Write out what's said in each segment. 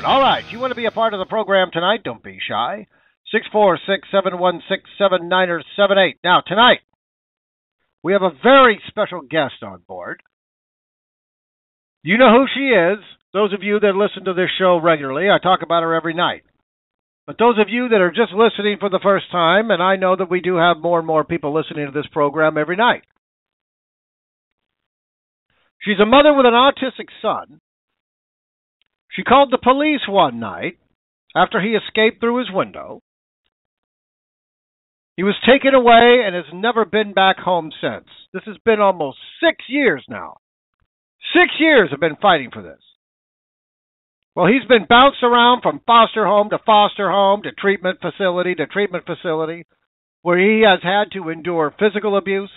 All right, you want to be a part of the program tonight? Don't be shy. 646-716-7978. Now, tonight, we have a very special guest on board. You know who she is. Those of you that listen to this show regularly, I talk about her every night. But those of you that are just listening for the first time, and I know that we do have more and more people listening to this program every night. She's a mother with an autistic son. She called the police one night after he escaped through his window. He was taken away and has never been back home since. This has been almost 6 years now. 6 years have been fighting for this. Well, he's been bounced around from foster home to treatment facility, where he has had to endure physical abuse,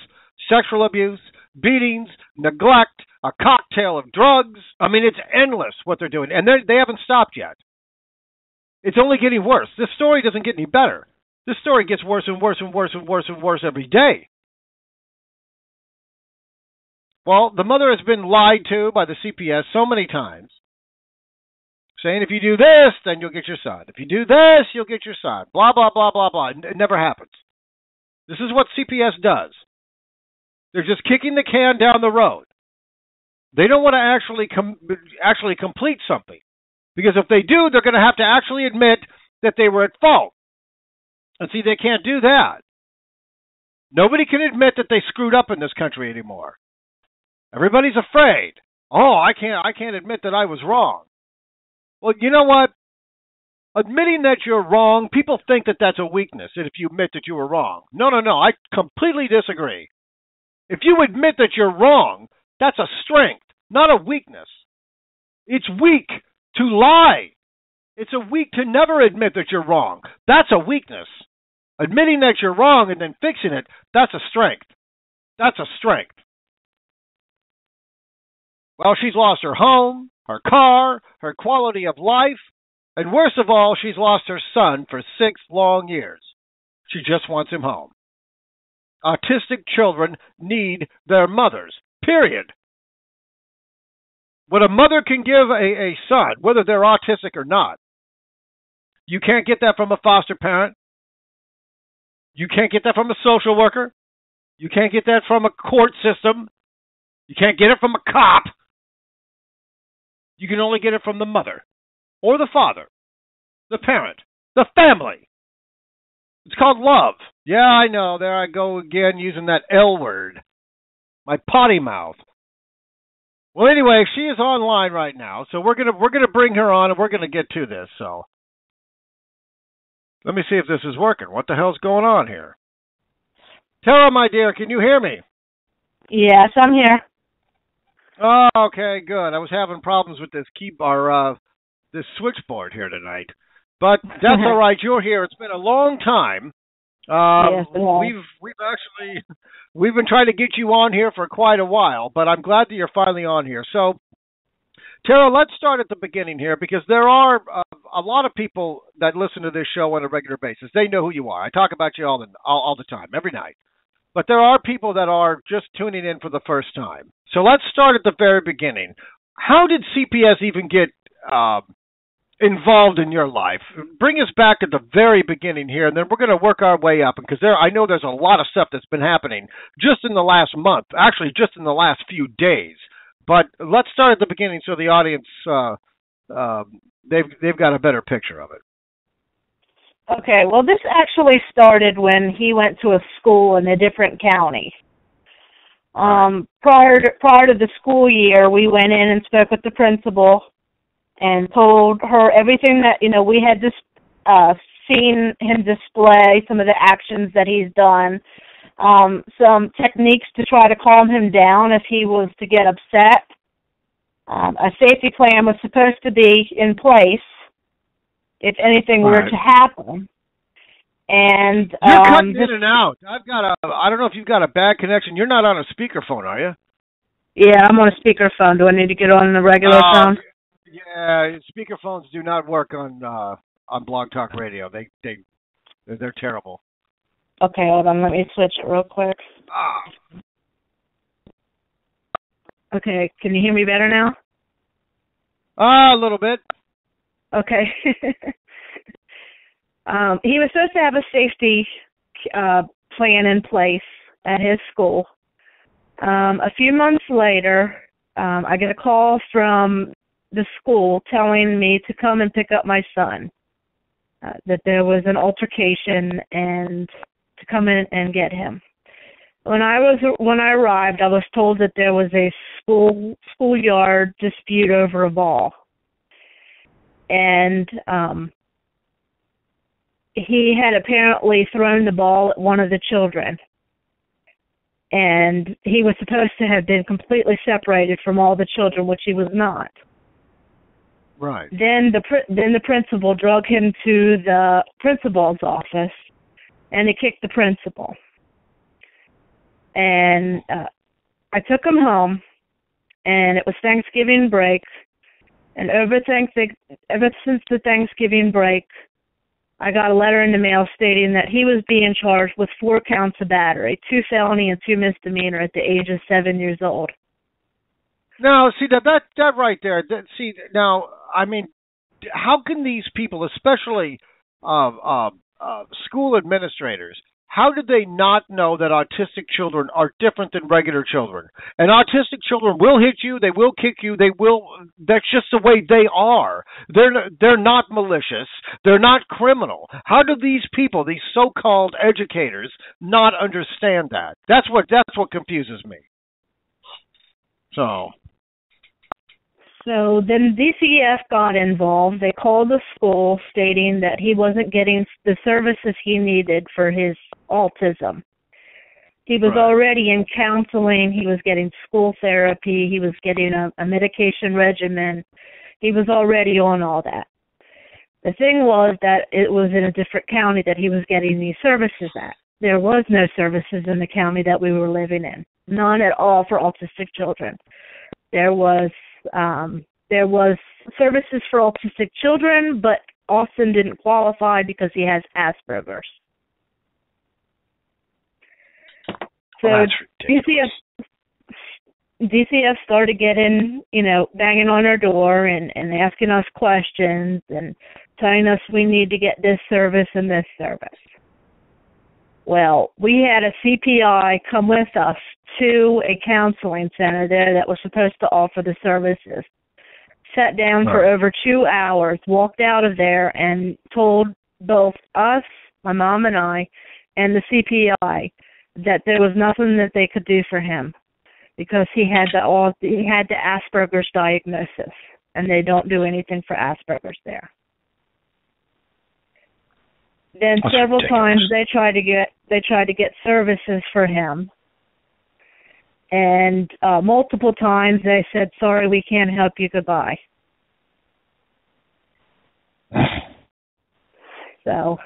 sexual abuse, beatings, neglect, a cocktail of drugs. I mean, it's endless what they're doing, and they haven't stopped yet. It's only getting worse. This story doesn't get any better. This story gets worse and worse and worse and worse and worse every day. Well, the mother has been lied to by the CPS so many times, saying if you do this, then you'll get your son. If you do this, you'll get your son. Blah, blah, blah, blah, blah. It never happens. This is what CPS does. They're just kicking the can down the road. They don't want to actually complete something. Because if they do, they're going to have to actually admit that they were at fault. And see, they can't do that. Nobody can admit that they screwed up in this country anymore. Everybody's afraid. Oh, I can't admit that I was wrong. Well, you know what? Admitting that you're wrong, people think that that's a weakness if you admit that you were wrong. No. I completely disagree. If you admit that you're wrong, that's a strength, not a weakness. It's weak to lie. It's a weak to never admit that you're wrong. That's a weakness. Admitting that you're wrong and then fixing it, that's a strength. That's a strength. Well, she's lost her home, her car, her quality of life, and worst of all, she's lost her son for 6 long years. She just wants him home. Autistic children need their mothers, period. What a mother can give a son, whether they're autistic or not, you can't get that from a foster parent. You can't get that from a social worker. You can't get that from a court system. You can't get it from a cop. You can only get it from the mother or the father, the parent, the family. It's called love. Yeah, I know. There I go again using that L word. My potty mouth. Well, anyway, she is online right now, so we're gonna bring her on and we're gonna get to this. So let me see if this is working. What the hell's going on here? Tara, my dear, can you hear me? Yes, I'm here. Oh, okay, good. I was having problems with this this switchboard here tonight, but that's all right. You're here. It's been a long time. Yes, we've been trying to get you on here for quite a while, but I'm glad that you're finally on here. So, Tara, let's start at the beginning here because there are a lot of people that listen to this show on a regular basis. They know who you are. I talk about you all the time, every night. But there are people that are just tuning in for the first time. So let's start at the very beginning. How did CPS even get involved in your life? Bring us back to the very beginning here, and then we're going to work our way up. Because I know there's a lot of stuff that's been happening just in the last month, actually just in the last few days. But let's start at the beginning so the audience, they've got a better picture of it. Okay, well, this actually started when he went to a school in a different county. Prior to the school year, we went in and spoke with the principal and told her everything that, we had just seen him display, some of the actions that he's done, some techniques to try to calm him down if he was to get upset. A safety plan was supposed to be in place if anything were to happen. And you're cutting in and out. I don't know if you've got a bad connection. You're not on a speakerphone, are you? Yeah, I'm on a speakerphone. Do I need to get on the regular phone? Yeah, speakerphones do not work on Blog Talk Radio. They're terrible. Okay, hold on. Let me switch it real quick. Okay, can you hear me better now? A little bit. Okay. He was supposed to have a safety plan in place at his school. A few months later, I get a call from the school telling me to come and pick up my son, that there was an altercation and to come in and get him. When I arrived, I was told that there was a schoolyard dispute over a ball, and he had apparently thrown the ball at one of the children, and he was supposed to have been completely separated from all the children, which he was not. Right. Then the principal drug him to the principal's office, and he kicked the principal. And I took him home, and it was Thanksgiving break. And ever since the Thanksgiving break, I got a letter in the mail stating that he was being charged with 4 counts of battery, 2 felony and 2 misdemeanor at the age of 7 years old. Now, see, that right there, now, I mean, how can these people, especially school administrators, how did they not know that autistic children are different than regular children? And autistic children will hit you, they will kick you, that's just the way they are. They're not malicious, they're not criminal. How do these people, these so-called educators, not understand that? That's what confuses me. So then DCF got involved. They called the school stating that he wasn't getting the services he needed for his autism. He was already in counseling. He was getting school therapy. He was getting a medication regimen. He was already on all that. The thing was that it was in a different county that he was getting these services at. There was no services in the county that we were living in. None at all for autistic children. There was services for autistic children, but Austin didn't qualify because he has Asperger's. So DCF started getting, banging on our door and asking us questions and telling us we need to get this service and this service. Well, we had a CPI come with us to a counseling center there that was supposed to offer the services. Sat down for over 2 hours, walked out of there, and told both us, my mom and I, and the CPI that there was nothing that they could do for him because he had the Asperger's diagnosis, and they don't do anything for Asperger's there. Then several times they tried to get services for him, and multiple times they said, "Sorry, we can't help you. Goodbye." So,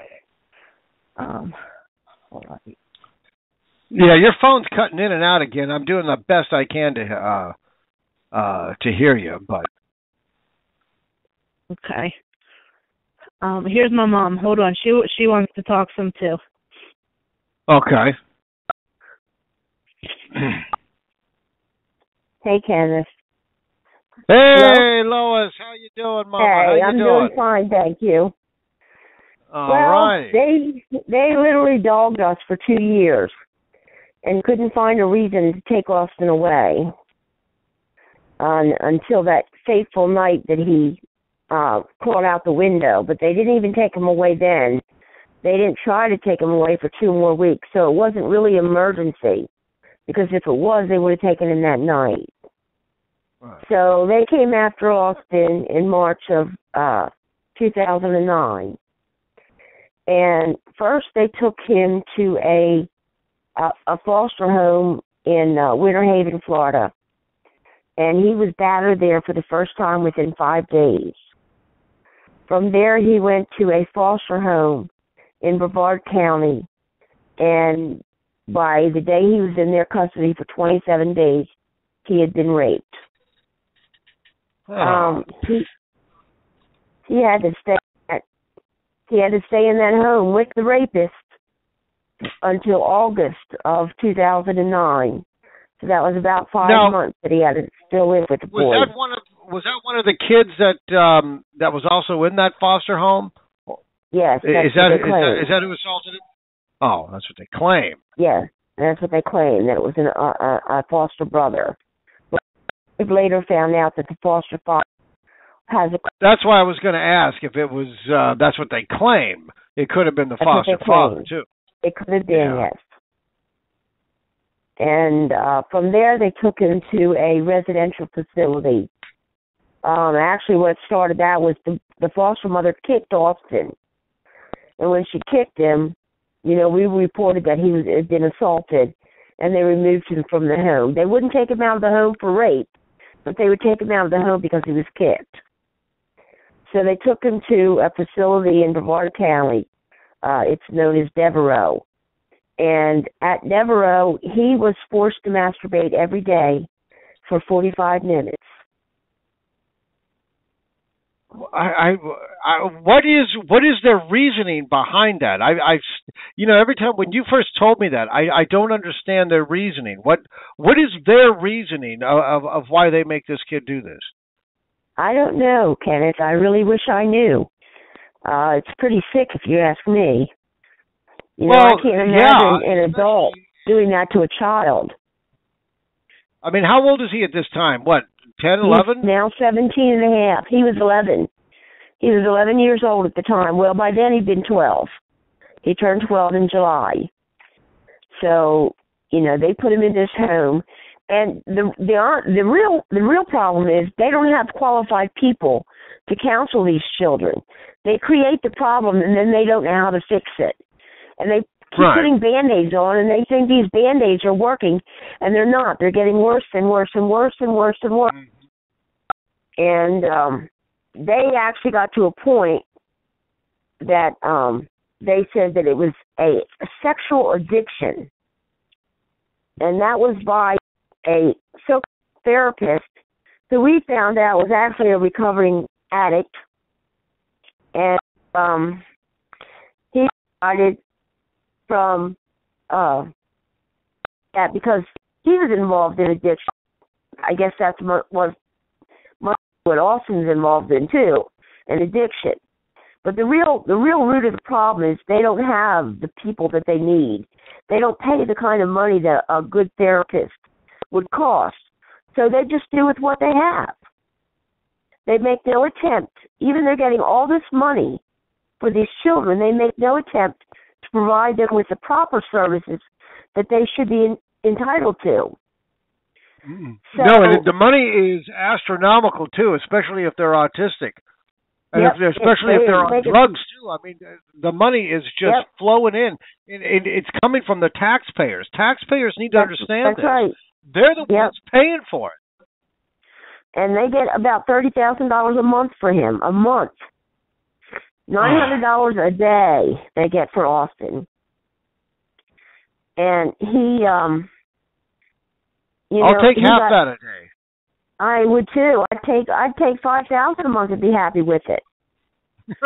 hold on. Yeah, your phone's cutting in and out again. I'm doing the best I can to hear you, but okay. Here's my mom. Hold on. She wants to talk some too. Okay. Hey, Kenneth. Hey, Lois. How you doing, Mama? Hey, how you I'm doing? Fine, thank you. All right. They literally dogged us for 2 years and couldn't find a reason to take Austin away until that fateful night that he crawled out the window. But they didn't even take him away then. They didn't try to take him away for 2 more weeks, so it wasn't really an emergency, because if it was, they would have taken him that night. Right. So they came after Austin in March of 2009. And first they took him to a foster home in Winter Haven, Florida. And he was battered there for the first time within 5 days. From there he went to a foster home in Brevard County. And by the day he was in their custody for 27 days, he had been raped. Oh. He had to stay in that home with the rapist until August of 2009. So that was about 5 months that he had to still live with the boy. was that one of the kids that that was also in that foster home? Yes. Is that who assaulted him? Oh, that's what they claim. Yes, that's what they claim, that it was a foster brother. But we later found out that the foster father has a... That's why I was going to ask if it was, that's what they claim. It could have been the foster father, too. It could have been, yes. And from there, they took him to a residential facility. Actually, what started that was the foster mother kicked Austin. And when she kicked him, we reported that he had been assaulted, and they removed him from the home. They wouldn't take him out of the home for rape, but they would take him out of the home because he was kicked. So they took him to a facility in Brevard County. It's known as Devereaux. And at Devereaux, he was forced to masturbate every day for 45 minutes. What is their reasoning behind that? Every time when you first told me that, I don't understand their reasoning. What is their reasoning of why they make this kid do this? I don't know, Kenneth. I really wish I knew. It's pretty sick if you ask me. I can't imagine an adult doing that to a child. I mean, how old is he at this time? What, 10, 11? He's now 17 and a half. He was 11. He was 11 years old at the time. Well, by then he'd been 12. He turned 12 in July. So, they put him in this home. And the real problem is they don't have qualified people to counsel these children. They create the problem and then they don't know how to fix it. And they keep putting Band-Aids on, and they think these Band-Aids are working, and they're not. They're getting worse and worse and worse and worse and worse. And they actually got to a point that they said that it was a sexual addiction. And that was by a social therapist who we found out was actually a recovering addict. And he started from that because he was involved in addiction. I guess that's what Austin's involved in too, an addiction. But the real root of the problem is they don't have the people that they need. They don't pay the kind of money that a good therapist would cost. So they just do with what they have. They make no attempt, even they're getting all this money for these children, they make no attempt to provide them with the proper services that they should be entitled to. So, no, and the money is astronomical too, especially if they're autistic. And especially if they're on drugs too. I mean, the money is just flowing in. It's coming from the taxpayers. Taxpayers need to understand this. Right. They're the ones paying for it. And they get about $30,000 a month for him, a month. $900 a day they get for Austin. And he, I'll take half that a day. I would too. I'd take $5,000 a month and be happy with it.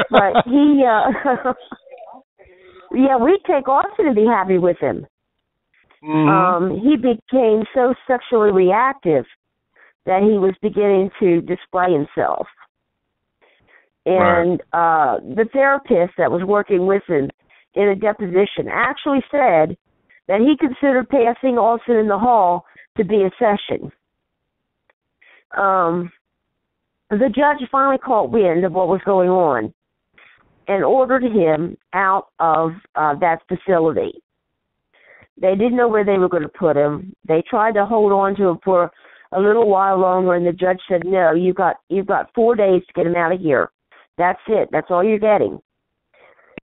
But he, we'd take Austin and be happy with him. Mm-hmm. He became so sexually reactive that he was beginning to display himself. And the therapist that was working with him in a deposition actually said that he considered passing Austin in the hall to be a session. The judge finally caught wind of what was going on and ordered him out of that facility. They didn't know where they were going to put him. They tried to hold on to him for a little while longer, and the judge said, "No, you've got 4 days to get him out of here. That's it. That's all you're getting."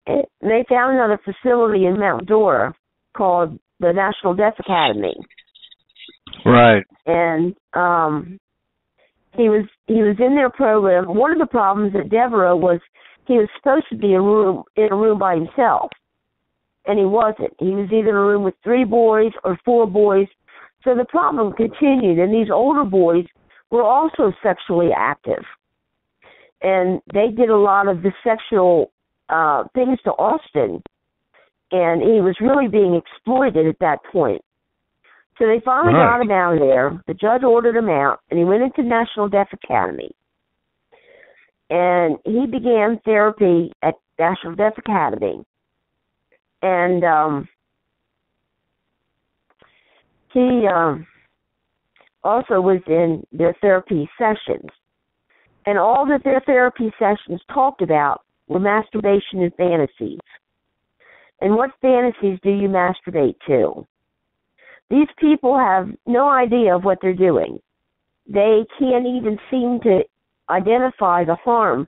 And they found another facility in Mount Dora called the National Deaf Academy. Right. And he was in their program. One of the problems at Devereaux was he was supposed to be in a room by himself, and he wasn't. He was either in a room with 3 boys or 4 boys. So the problem continued, and these older boys were also sexually active. And they did a lot of the sexual things to Austin, and he was really being exploited at that point. So they finally got him out of there. The judge ordered him out, and he went into National Deaf Academy. And he began therapy at National Deaf Academy. And he also was in their therapy sessions. And all that their therapy sessions talked about were masturbation and fantasies. And what fantasies do you masturbate to? These people have no idea of what they're doing. They can't even seem to identify the harm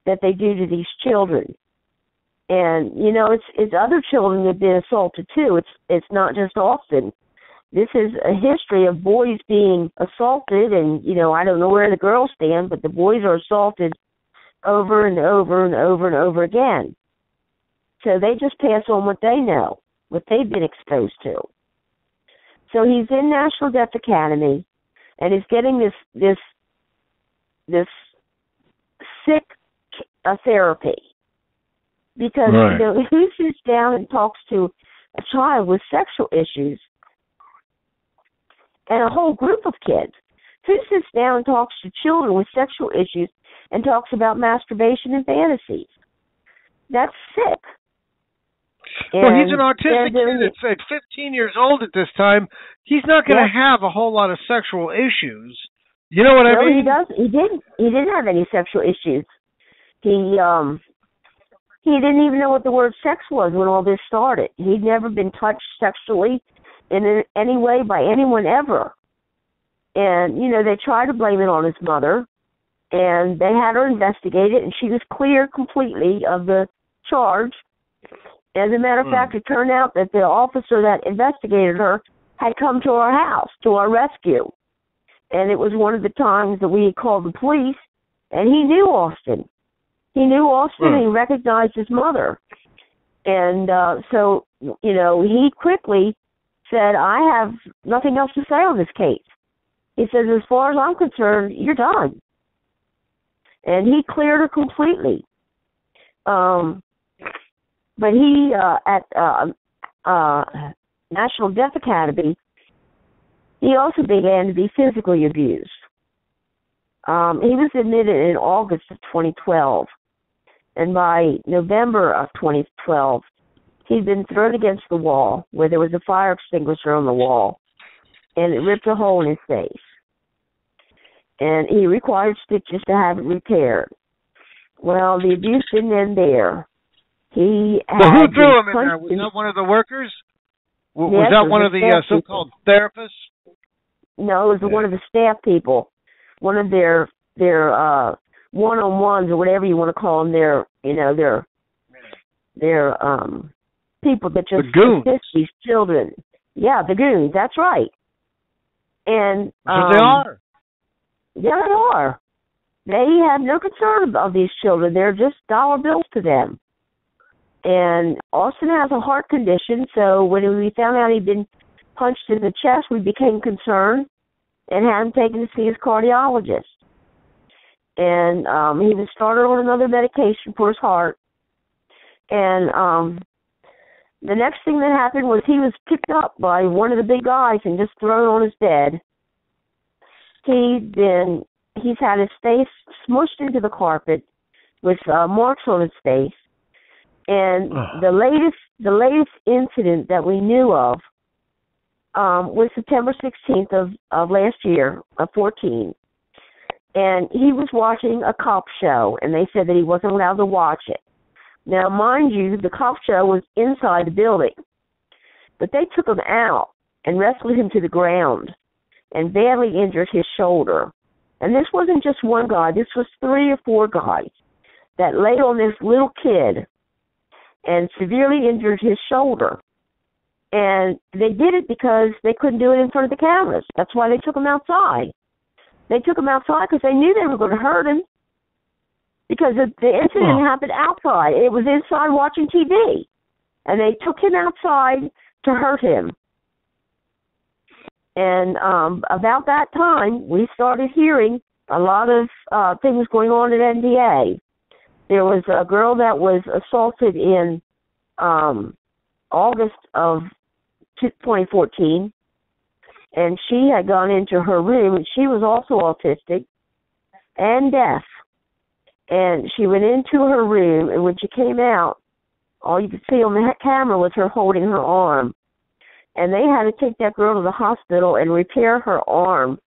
that they do to these children. And, you know, it's other children that have been assaulted too. It's not just Austin. This is a history of boys being assaulted, and, you know, I don't know where the girls stand, but the boys are assaulted over and over and over and over again. So they just pass on what they know, what they've been exposed to. So he's in National Deaf Academy, and he's getting this sick therapy. Because, you know, who sits down and talks to a child with sexual issues and a whole group of kids? Who sits down and talks to children with sexual issues and talks about masturbation and fantasies? That's sick. Well, he's an autistic kid at 15 years old at this time. He's not going to have a whole lot of sexual issues. You know what I mean? He didn't have any sexual issues. He didn't even know what the word sex was when all this started. He'd never been touched sexually in any way by anyone ever. And, you know, they tried to blame it on his mother, and they had her investigated, and she was cleared completely of the charge. As a matter of fact, it turned out that the officer that investigated her had come to our house, to our rescue. And it was one of the times that we had called the police, and he knew Austin. He knew Austin, and he recognized his mother. And so, you know, he quickly said, I have nothing else to say on this case. He says, as far as I'm concerned, you're done. And he cleared her completely. But he, at National Deaf Academy, he also began to be physically abused. He was admitted in August of 2012. And by November of 2012, he'd been thrown against the wall where there was a fire extinguisher on the wall, and it ripped a hole in his face. And he required stitches to have it repaired. Well, the abuse didn't end there. Who threw him in there? Was that one of the workers? Was that one of the so-called therapists? No, it was one of the staff people. One of their one-on-ones or whatever you want to call them. Their people that just assist these children. Yeah, the goons. That's right. And so they are. Yeah, they are. They have no concern of these children. They're just dollar bills to them. And Austin has a heart condition, so when we found out he'd been punched in the chest, we became concerned and had him taken to see his cardiologist. And he was started on another medication for his heart. And the next thing that happened was he was picked up by one of the big guys and just thrown on his bed. He's had his face smushed into the carpet with marks on his face. And the latest incident that we knew of was September 16th of last year, of 14. And he was watching a cop show, and they said that he wasn't allowed to watch it. Now, mind you, the cop show was inside the building. But they took him out and wrestled him to the ground and badly injured his shoulder. And this wasn't just one guy. This was 3 or 4 guys that laid on this little kid and severely injured his shoulder. And they did it because they couldn't do it in front of the cameras. That's why they took him outside. They took him outside because they knew they were going to hurt him. Because the incident happened outside. It was inside watching TV. And they took him outside to hurt him. And about that time, we started hearing a lot of things going on at NDA. There was a girl that was assaulted in August of 2014. and she had gone into her room, and she was also autistic and deaf. And she went into her room, and when she came out, all you could see on the camera was her holding her arm. And they had to take that girl to the hospital and repair her arm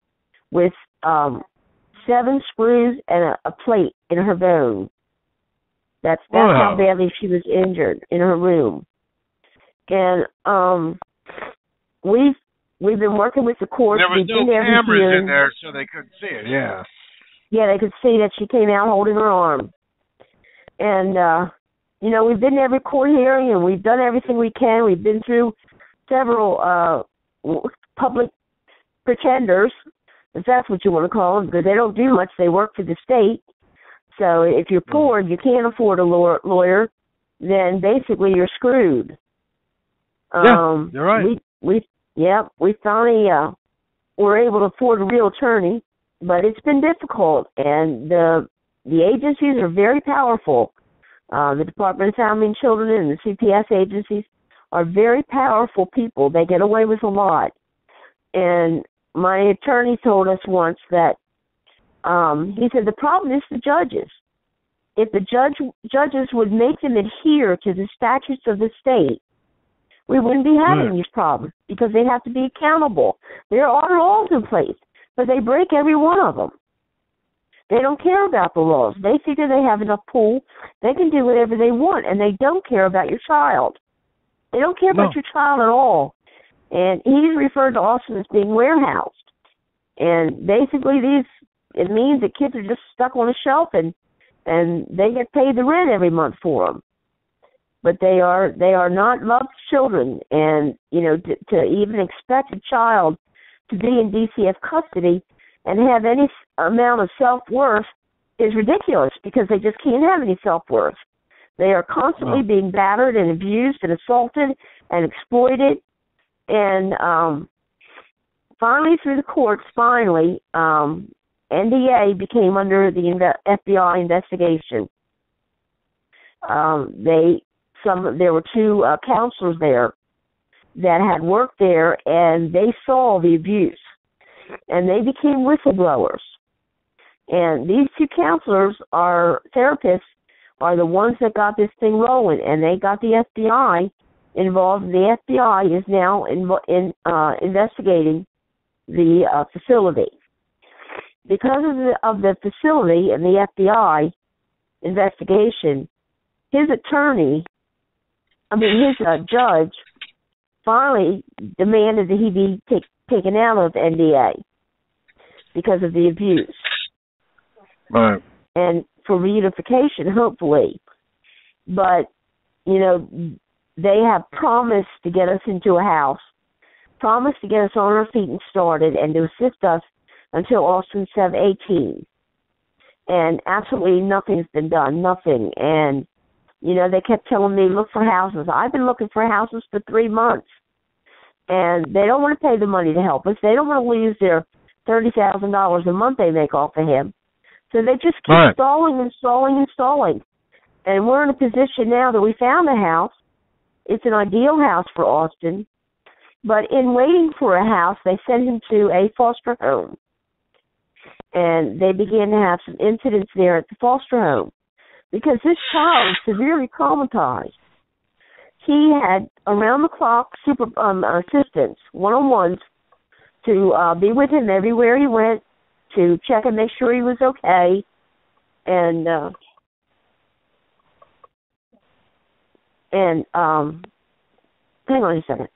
with 7 screws and a plate in her bone. That's how badly she was injured in her room. And we've been working with the courts. There was no cameras in there, so they couldn't see it. Yeah. Yeah, they could see that she came out holding her arm. And, we've been to every court hearing, and we've done everything we can. We've been through several public pretenders, if that's what you want to call them, because they don't do much. They work for the state. So if you're poor and you can't afford a lawyer, then basically you're screwed. Yeah, you're right. We finally were able to afford a real attorney, but it's been difficult, and the agencies are very powerful. The Department of Family and Children and the CPS agencies are very powerful people. They get away with a lot. And my attorney told us once that he said the problem is the judges. If the judges would make them adhere to the statutes of the state, we wouldn't be having these problems, because they have to be accountable. There are laws in place, but they break every one of them. They don't care about the laws. They figure they have enough pull. They can do whatever they want, and they don't care about your child. They don't care about your child at all. And he's referred to Austin as being warehoused. And basically it means that kids are just stuck on a shelf, and they get paid the rent every month for them. But they are not loved children. And, to even expect a child to be in DCF custody and have any amount of self-worth is ridiculous, because they just can't have any self-worth. They are constantly being battered and abused and assaulted and exploited. And finally, through the courts, NDA became under the FBI investigation. There were 2 counselors there that had worked there, and they saw the abuse, and they became whistleblowers. And these 2 counselors therapists are the ones that got this thing rolling, and they got the FBI involved. The FBI is now investigating the facility. Because of the facility and the FBI investigation, his judge finally demanded that he be taken out of NDA because of the abuse. Right. And for reunification, hopefully. But, they have promised to get us into a house, promised to get us on our feet and started, and to assist us until Austin's 18. And absolutely nothing's been done, nothing. And, they kept telling me, look for houses. I've been looking for houses for 3 months. And they don't want to pay the money to help us. They don't want to lose their $30,000 a month they make off of him. So they just keep stalling and stalling and stalling. And we're in a position now that we found a house. It's an ideal house for Austin. But in waiting for a house, they sent him to a foster home. And they began to have some incidents there at the foster home, because this child was severely traumatized. He had around-the-clock assistants, one-on-ones, to be with him everywhere he went, to check and make sure he was okay. And hang on a second.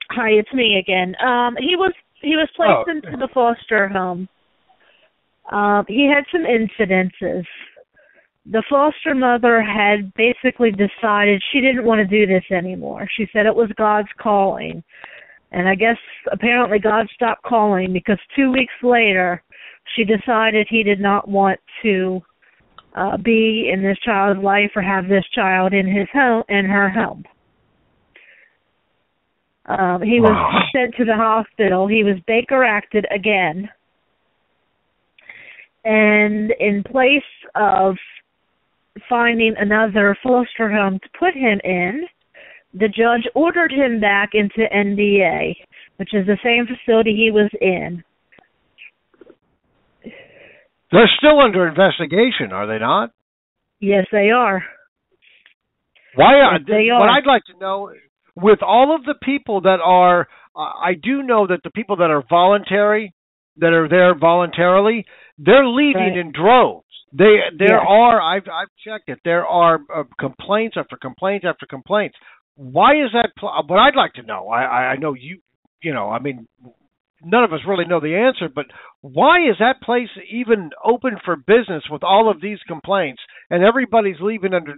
Hi, it's me again. He was placed into the foster home. He had some incidences. The foster mother had basically decided she didn't want to do this anymore. She said it was God's calling. And I guess apparently God stopped calling, because 2 weeks later she decided he did not want to be in this child's life or have this child in her home. He was sent to the hospital. He was Baker acted again. And in place of finding another foster home to put him in, the judge ordered him back into NDA, which is the same facility he was in. They're still under investigation, are they not? Yes, they are. Why? Yes, they are. What I'd like to know, with all of the people that are, I do know that the people that are voluntary, that are there voluntarily, they're leaving in droves. There are, I've checked it, there are complaints after complaints after complaints. Why is that? What I'd like to know, I know I mean, none of us really know the answer, but why is that place even open for business with all of these complaints and everybody's leaving under,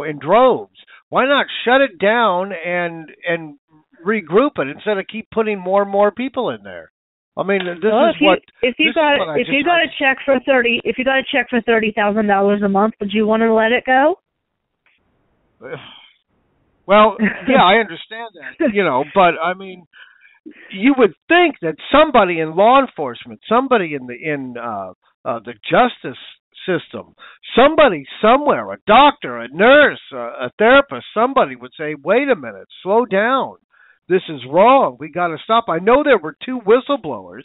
in droves? Why not shut it down and regroup it instead of keep putting more and more people in there? I mean, if you got a check for $30,000 a month, would you want to let it go? Well, yeah, I understand that, but I mean, you would think that somebody in law enforcement, somebody in the justice system, somebody somewhere, a doctor, a nurse, a therapist, somebody would say, "Wait a minute, slow down. This is wrong. We got to stop." I know there were 2 whistleblowers,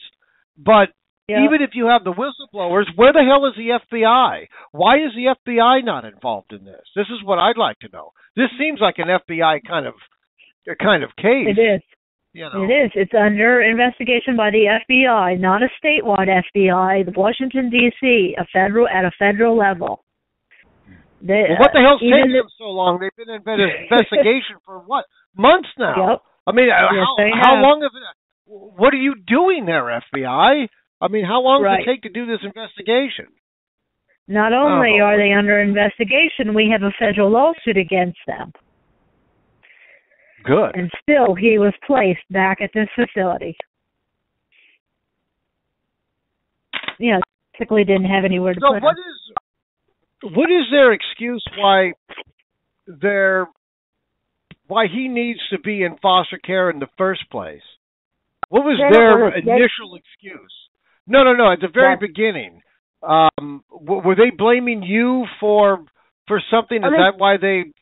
but even if you have the whistleblowers, where the hell is the FBI? Why is the FBI not involved in this? This is what I'd like to know. This seems like an FBI kind of case. It is. It is. It's under investigation by the FBI, not a statewide FBI, the Washington, D.C., at a federal level. What the hell's taking them so long? They've been in investigation for what? Months now. Yep. I mean, how long have it? What are you doing there, FBI? I mean, how long does it take to do this investigation? Not only are they under investigation, we have a federal lawsuit against them. Good. And still, he was placed back at this facility. Basically didn't have anywhere to put him. What is their excuse why he needs to be in foster care in the first place? What was their initial excuse? No. At the very beginning, were they blaming you for something? Is that why they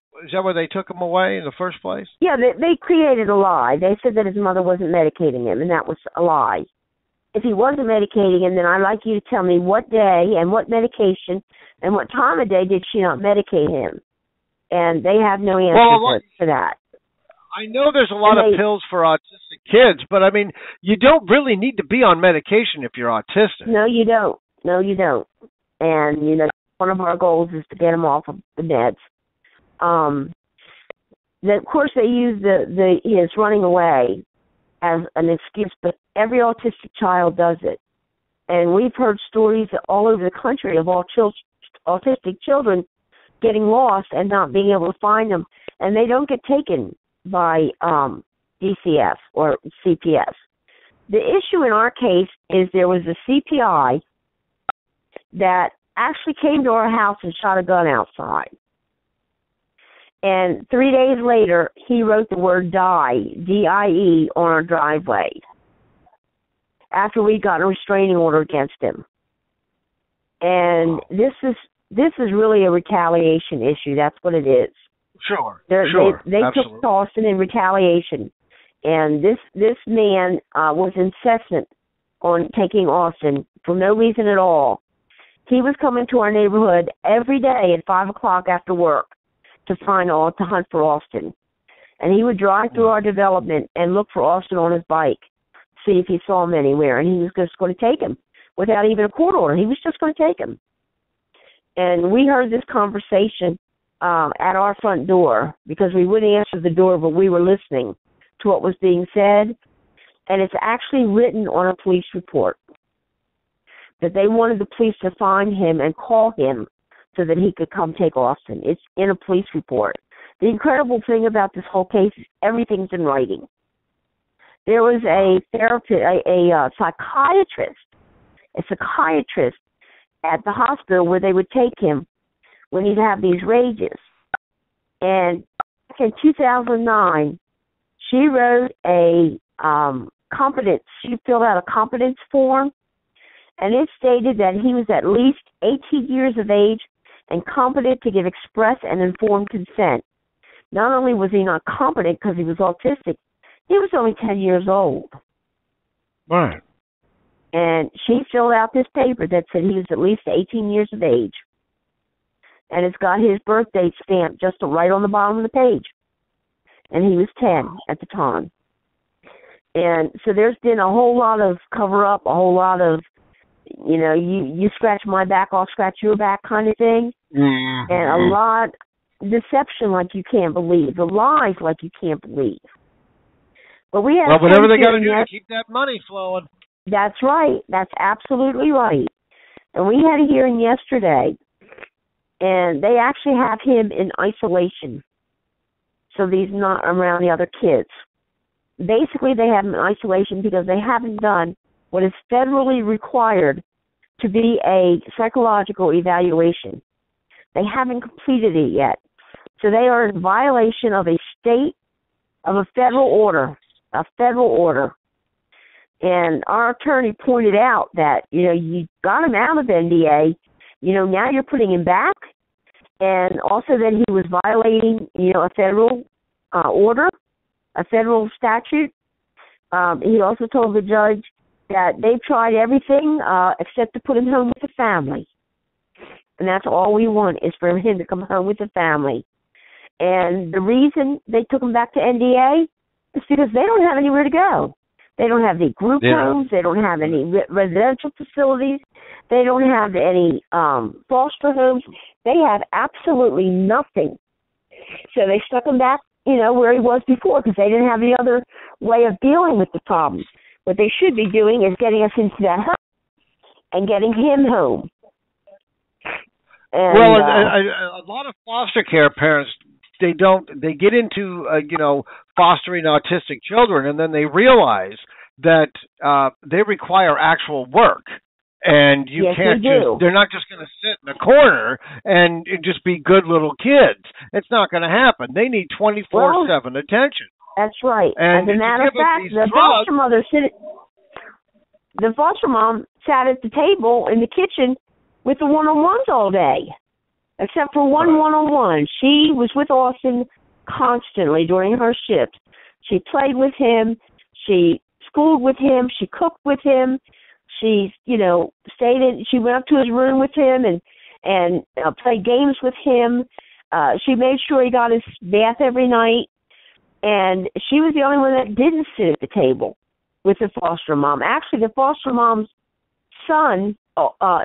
took him away in the first place? Yeah, they created a lie. They said that his mother wasn't medicating him, and that was a lie. If he wasn't medicating him, then I'd like you to tell me what day and what medication and what time of day did she not medicate him. And they have no answer for that. I know there's a lot of pills for autistic kids, but I mean, you don't really need to be on medication if you're autistic. No, you don't. And, one of our goals is to get him off of the meds. Of course, they use his running away as an excuse, but every autistic child does it. And we've heard stories all over the country of all autistic children getting lost and not being able to find them, and they don't get taken by DCF or CPS. The issue in our case is there was a CPI that actually came to our house and shot a gun outside. And 3 days later, he wrote the word die, D-I-E, on our driveway after we got a restraining order against him. And this is really a retaliation issue. That's what it is. Sure. They took Austin in retaliation. And this man was incessant on taking Austin for no reason at all. He was coming to our neighborhood every day at 5 o'clock after work to hunt for Austin. And he would drive through our development and look for Austin on his bike, see if he saw him anywhere. And he was just going to take him without even a court order. He was just going to take him. And we heard this conversation at our front door because we wouldn't answer the door, but we were listening to what was being said. And it's actually written on a police report that they wanted the police to find him and call him so that he could come take Austin. It's in a police report. The incredible thing about this whole case is everything's in writing. There was a therapist, a psychiatrist at the hospital where they would take him when he'd have these rages. And back in 2009, she wrote she filled out a competence form, and it stated that he was at least 18 years of age and competent to give express and informed consent. not only was he not competent because he was autistic, he was only 10 years old. Right. And she filled out this paper that said he was at least 18 years of age. And it's got his birth date stamped just right on the bottom of the page. And he was 10 at the time. And so there's been a whole lot of cover-up, a whole lot of, you scratch my back, I'll scratch your back kind of thing. Mm-hmm. And a lot deception like you can't believe, the lies like you can't believe. But we have whatever they got to do to keep that money flowing. That's right. That's absolutely right. And we had a hearing yesterday, and they actually have him in isolation, so he's not around the other kids. Basically, they have him in isolation because they haven't done what is federally required to be a psychological evaluation. They haven't completed it yet. So they are in violation of a federal order, And our attorney pointed out that, you got him out of NDA, now you're putting him back, and also that he was violating, a federal order, a federal statute. He also told the judge that they've tried everything except to put him home with the family. And that's all we want is for him to come home with the family. And the reason they took him back to NDA is because they don't have anywhere to go. They don't have any group homes. They don't have any residential facilities. They don't have any foster homes. They have absolutely nothing. So they stuck him back, where he was before because they didn't have any other way of dealing with the problem. What they should be doing is getting us into that home and getting him home. And, a lot of foster care parents, they get into, fostering autistic children, and then they realize that they require actual work. And they're not just going to sit in a corner and just be good little kids. It's not going to happen. They need 24/7 attention. That's right. And as a matter of fact, the foster mom sat at the table in the kitchen with the one-on-ones all day, except for one-on-one. She was with Austin constantly during her shift. She played with him. She schooled with him. She cooked with him. She, she went up to his room with him and played games with him. She made sure he got his bath every night. And she was the only one that didn't sit at the table with the foster mom. Actually, the foster mom's son,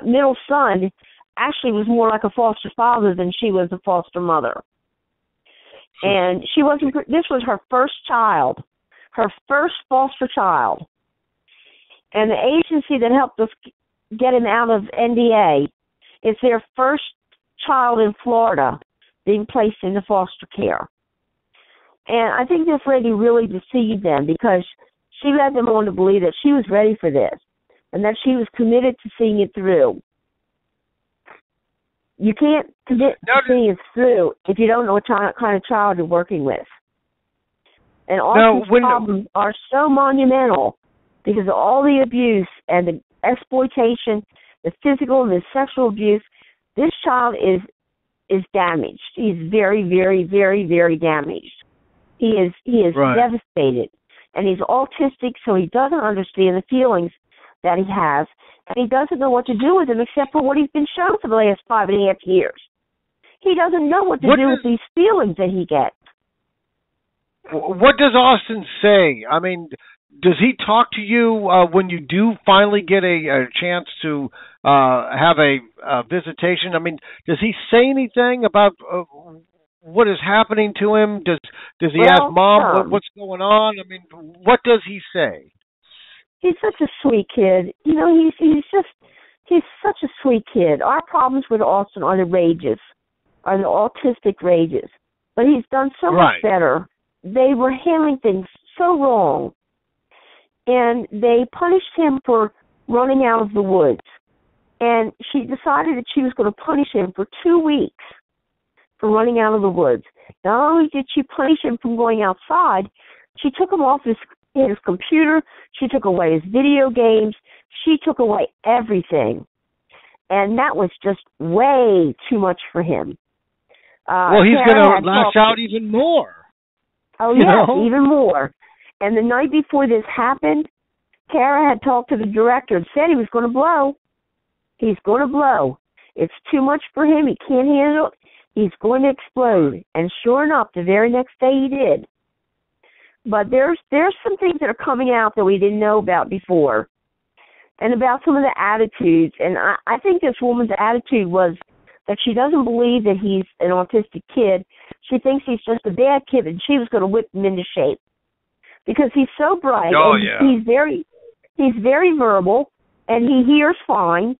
middle son, actually was more like a foster father than she was a foster mother. And this was her first child, her first foster child. And the agency that helped us get him out of NDA is their first child in Florida being placed into foster care. And I think this lady really deceived them because she led them on to believe that she was ready for this and that she was committed to seeing it through. You can't commit to seeing it through if you don't know what kind of child you're working with. And all these problems are so monumental because of all the abuse and the exploitation, the physical and the sexual abuse. This child is damaged. He's very, very, very, very damaged. He is devastated. And he's autistic, so he doesn't understand the feelings that he has. And he doesn't know what to do with them except for what he's been shown for the last 5.5 years. He doesn't know what to do with these feelings that he gets. What does Austin say? I mean, does he talk to you when you do finally get a chance to have a visitation? I mean, does he say anything about what is happening to him? Does he ask Mom what's going on? I mean, what does he say? He's such a sweet kid. He's such a sweet kid. Our problems with Austin are the rages, are the autistic rages. But he's done so much better. They were handling things so wrong. And they punished him for running out of the woods. And she decided that she was going to punish him for 2 weeks for running out of the woods. Not only did she punish him from going outside, she took him off his computer, she took away his video games, she took away everything. And that was just way too much for him. Well, he's going to lash out even more. Oh, yes, even more. And the night before this happened, Kara had talked to the director and said he was going to blow. He's going to blow. It's too much for him. He can't handle it. He's going to explode. And sure enough, the very next day he did. But there's some things that are coming out that we didn't know about before. And about some of the attitudes. And I think this woman's attitude was that she doesn't believe that he's an autistic kid. She thinks he's just a bad kid, and she was going to whip him into shape. Because he's so bright. Oh, and yeah. He's very verbal, and he hears fine.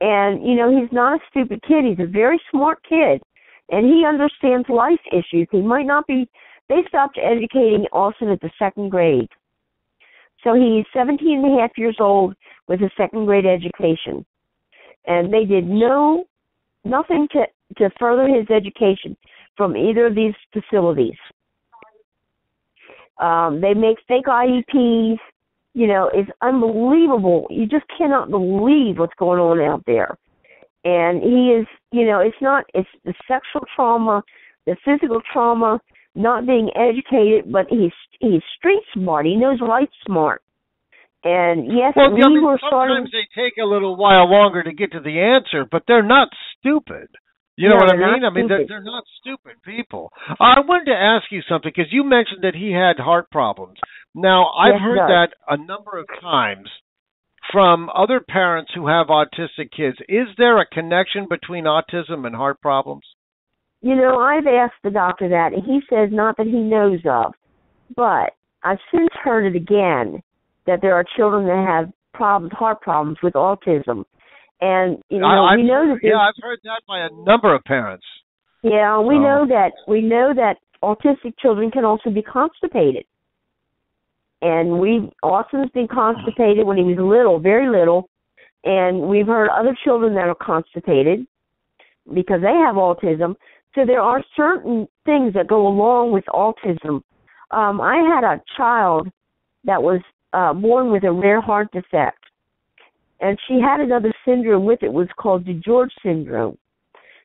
And, he's not a stupid kid. He's a very smart kid. And he understands life issues. He might not be... They stopped educating Austin at the 2nd grade. So he's 17 and a half years old with a 2nd grade education. And they did nothing to further his education from either of these facilities. They make fake IEPs. It's unbelievable. You just cannot believe what's going on out there. And he is, it's the sexual trauma, the physical trauma, not being educated, but he's street smart. He knows life smart. And yes, sometimes they take a little while longer to get to the answer, but they're not stupid. You know what I mean? I mean, they're not stupid people. I wanted to ask you something, because you mentioned that he had heart problems. Now, I've heard that a number of times from other parents who have autistic kids. Is there a connection between autism and heart problems? I've asked the doctor that, and he says not that he knows of. But I've since heard it again, that there are children that have heart problems with autism. And, we know that... Yeah, I've heard that by a number of parents. Yeah, we know that autistic children can also be constipated. And Austin's been constipated when he was little, very little. And we've heard other children that are constipated because they have autism. So there are certain things that go along with autism. I had a child that was born with a rare heart defect. And she had another syndrome with it. It was called DeGeorge syndrome.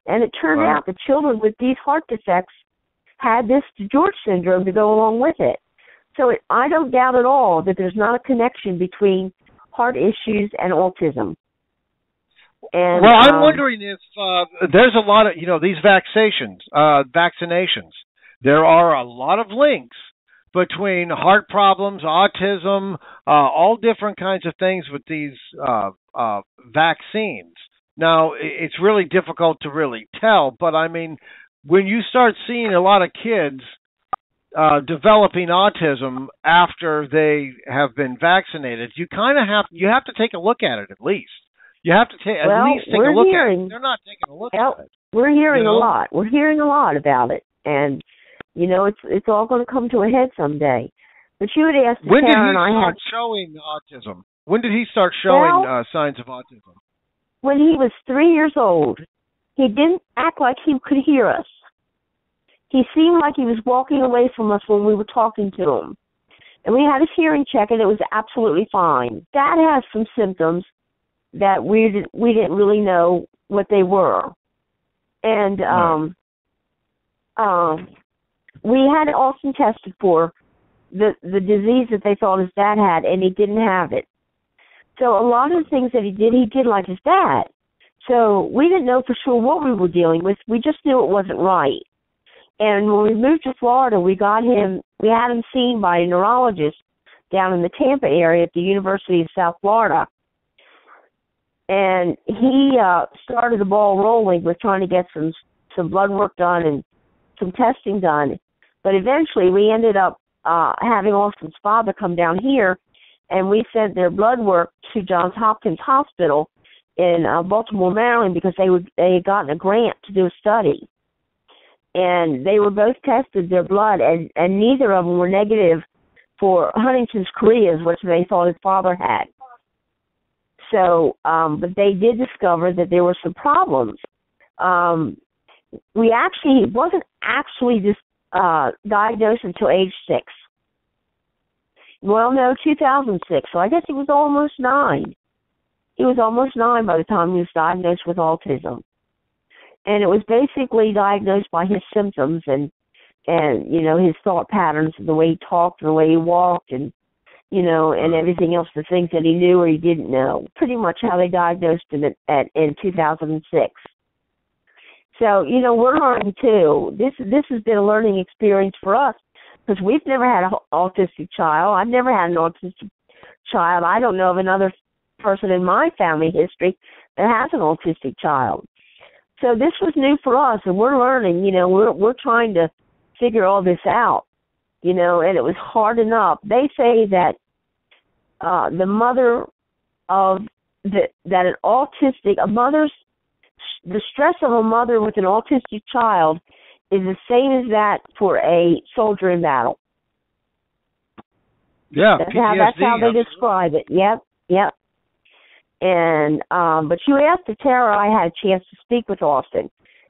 And it turned out the children with these heart defects had this DeGeorge syndrome to go along with it. So I don't doubt at all that there's not a connection between heart issues and autism. And, I'm wondering if there's a lot of, these vaccinations. There are a lot of links between heart problems, autism, all different kinds of things with these vaccines. Now, it's really difficult to really tell, but I mean, when you start seeing a lot of kids developing autism after they have been vaccinated, you kind of have to take a look at it at least. You have to at least take a look at it. They're not taking a look at it. We're hearing a lot. We're hearing a lot about it, and it's all going to come to a head someday. But you would ask when did he start showing autism? When did he start showing signs of autism? When he was 3 years old. He didn't act like he could hear us. He seemed like he was walking away from us when we were talking to him. And we had his hearing check, and it was absolutely fine. Dad has some symptoms that we didn't really know what they were. And we had Austin tested for the disease that they thought his dad had, and he didn't have it. So a lot of the things that he did like his dad. So we didn't know for sure what we were dealing with. We just knew it wasn't right. And when we moved to Florida, we had him seen by a neurologist down in the Tampa area at the University of South Florida. And he started the ball rolling with trying to get some blood work done and some testing done. But eventually we ended up having Austin's father come down here, and we sent their blood work to Johns Hopkins Hospital in Baltimore, Maryland, because they had gotten a grant to do a study. And they were both tested, their blood, and neither of them were negative for Huntington's chorea, which they thought his father had. So, but they did discover that there were some problems. He wasn't actually diagnosed until age 6. Well, no, 2006. So I guess he was almost 9. He was almost 9 by the time he was diagnosed with autism. And it was basically diagnosed by his symptoms and his thought patterns, the way he talked and the way he walked and everything else, the things that he knew or he didn't know. Pretty much how they diagnosed him in 2006. So, we're learning too. This has been a learning experience for us because we've never had an autistic child. I've never had an autistic child. I don't know of another person in my family history that has an autistic child. So this was new for us, and we're learning. We're trying to figure all this out. And it was hard enough. They say that the mother of the stress of a mother with an autistic child is the same as that for a soldier in battle. Yeah, that's how they describe it. Yep. And but you asked if Tara I had a chance to speak with Austin.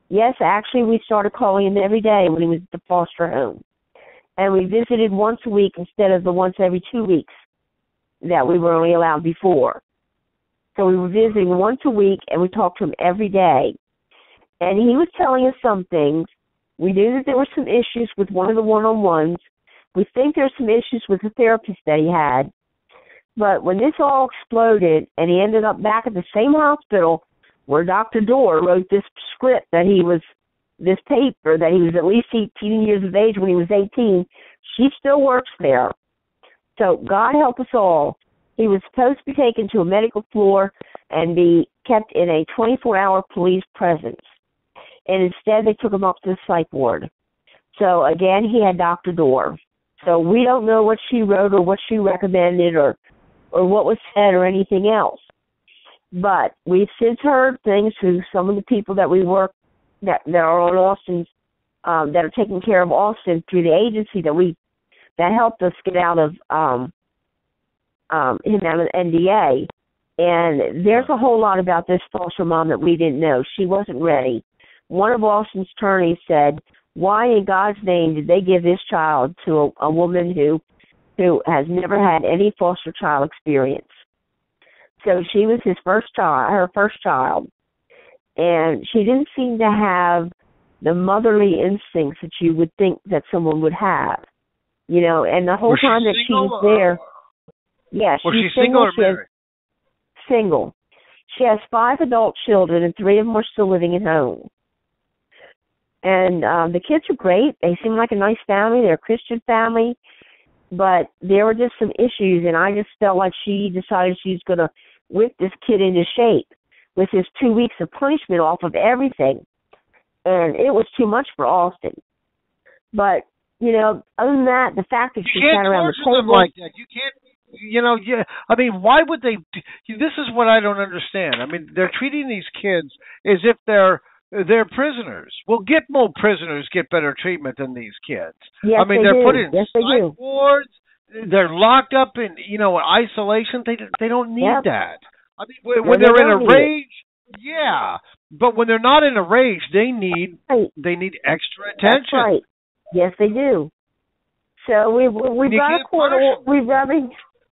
Yes, actually, we started calling him every day when he was at the foster home, and we visited once a week instead of the once every 2 weeks that we were only allowed before. So we were visiting once a week, and we talked to him every day. And he was telling us some things. We knew that there were some issues with one of the one-on-ones. We think there's some issues with the therapist that he had. But when this all exploded, and he ended up back at the same hospital where Dr. Dorr wrote this script this paper that he was at least 18 years of age when he was 18, she still works there. So God help us all. He was supposed to be taken to a medical floor and be kept in a 24-hour police presence. And instead, they took him up to the psych ward. So, again, he had Dr. Dorr. So we don't know what she wrote or what she recommended or what was said or anything else. But we've since heard things through some of the people that we work, that are on Austin's, that are taking care of Austin through the agency that helped us get out of him out of the NDA. And there's a whole lot about this foster mom that we didn't know. She wasn't ready. One of Austin's attorneys said, why in God's name did they give this child to a woman who has never had any foster child experience? So she was her first child. And she didn't seem to have the motherly instincts that you would think that someone would have. And the whole time that she was there, yeah, she's single or married? Single. She has 5 adult children, and 3 of them are still living at home. And the kids are great. They seem like a nice family. They're a Christian family. But there were just some issues, and I just felt like she decided she was going to whip this kid into shape with his 2 weeks of punishment off of everything. And it was too much for Austin. But, other than that, the fact that she sat around the table... them like that. You can't... I mean, why would they... This is what I don't understand. I mean, they're treating these kids as if they're prisoners. Well, Gitmo prisoners get better treatment than these kids. Yes, I mean, they're put in psych wards. They're locked up in, isolation. They don't need that. I mean, when they're in a rage, yeah. But when they're not in a rage, they need extra attention. That's right. Yes, they do. So we've got a court.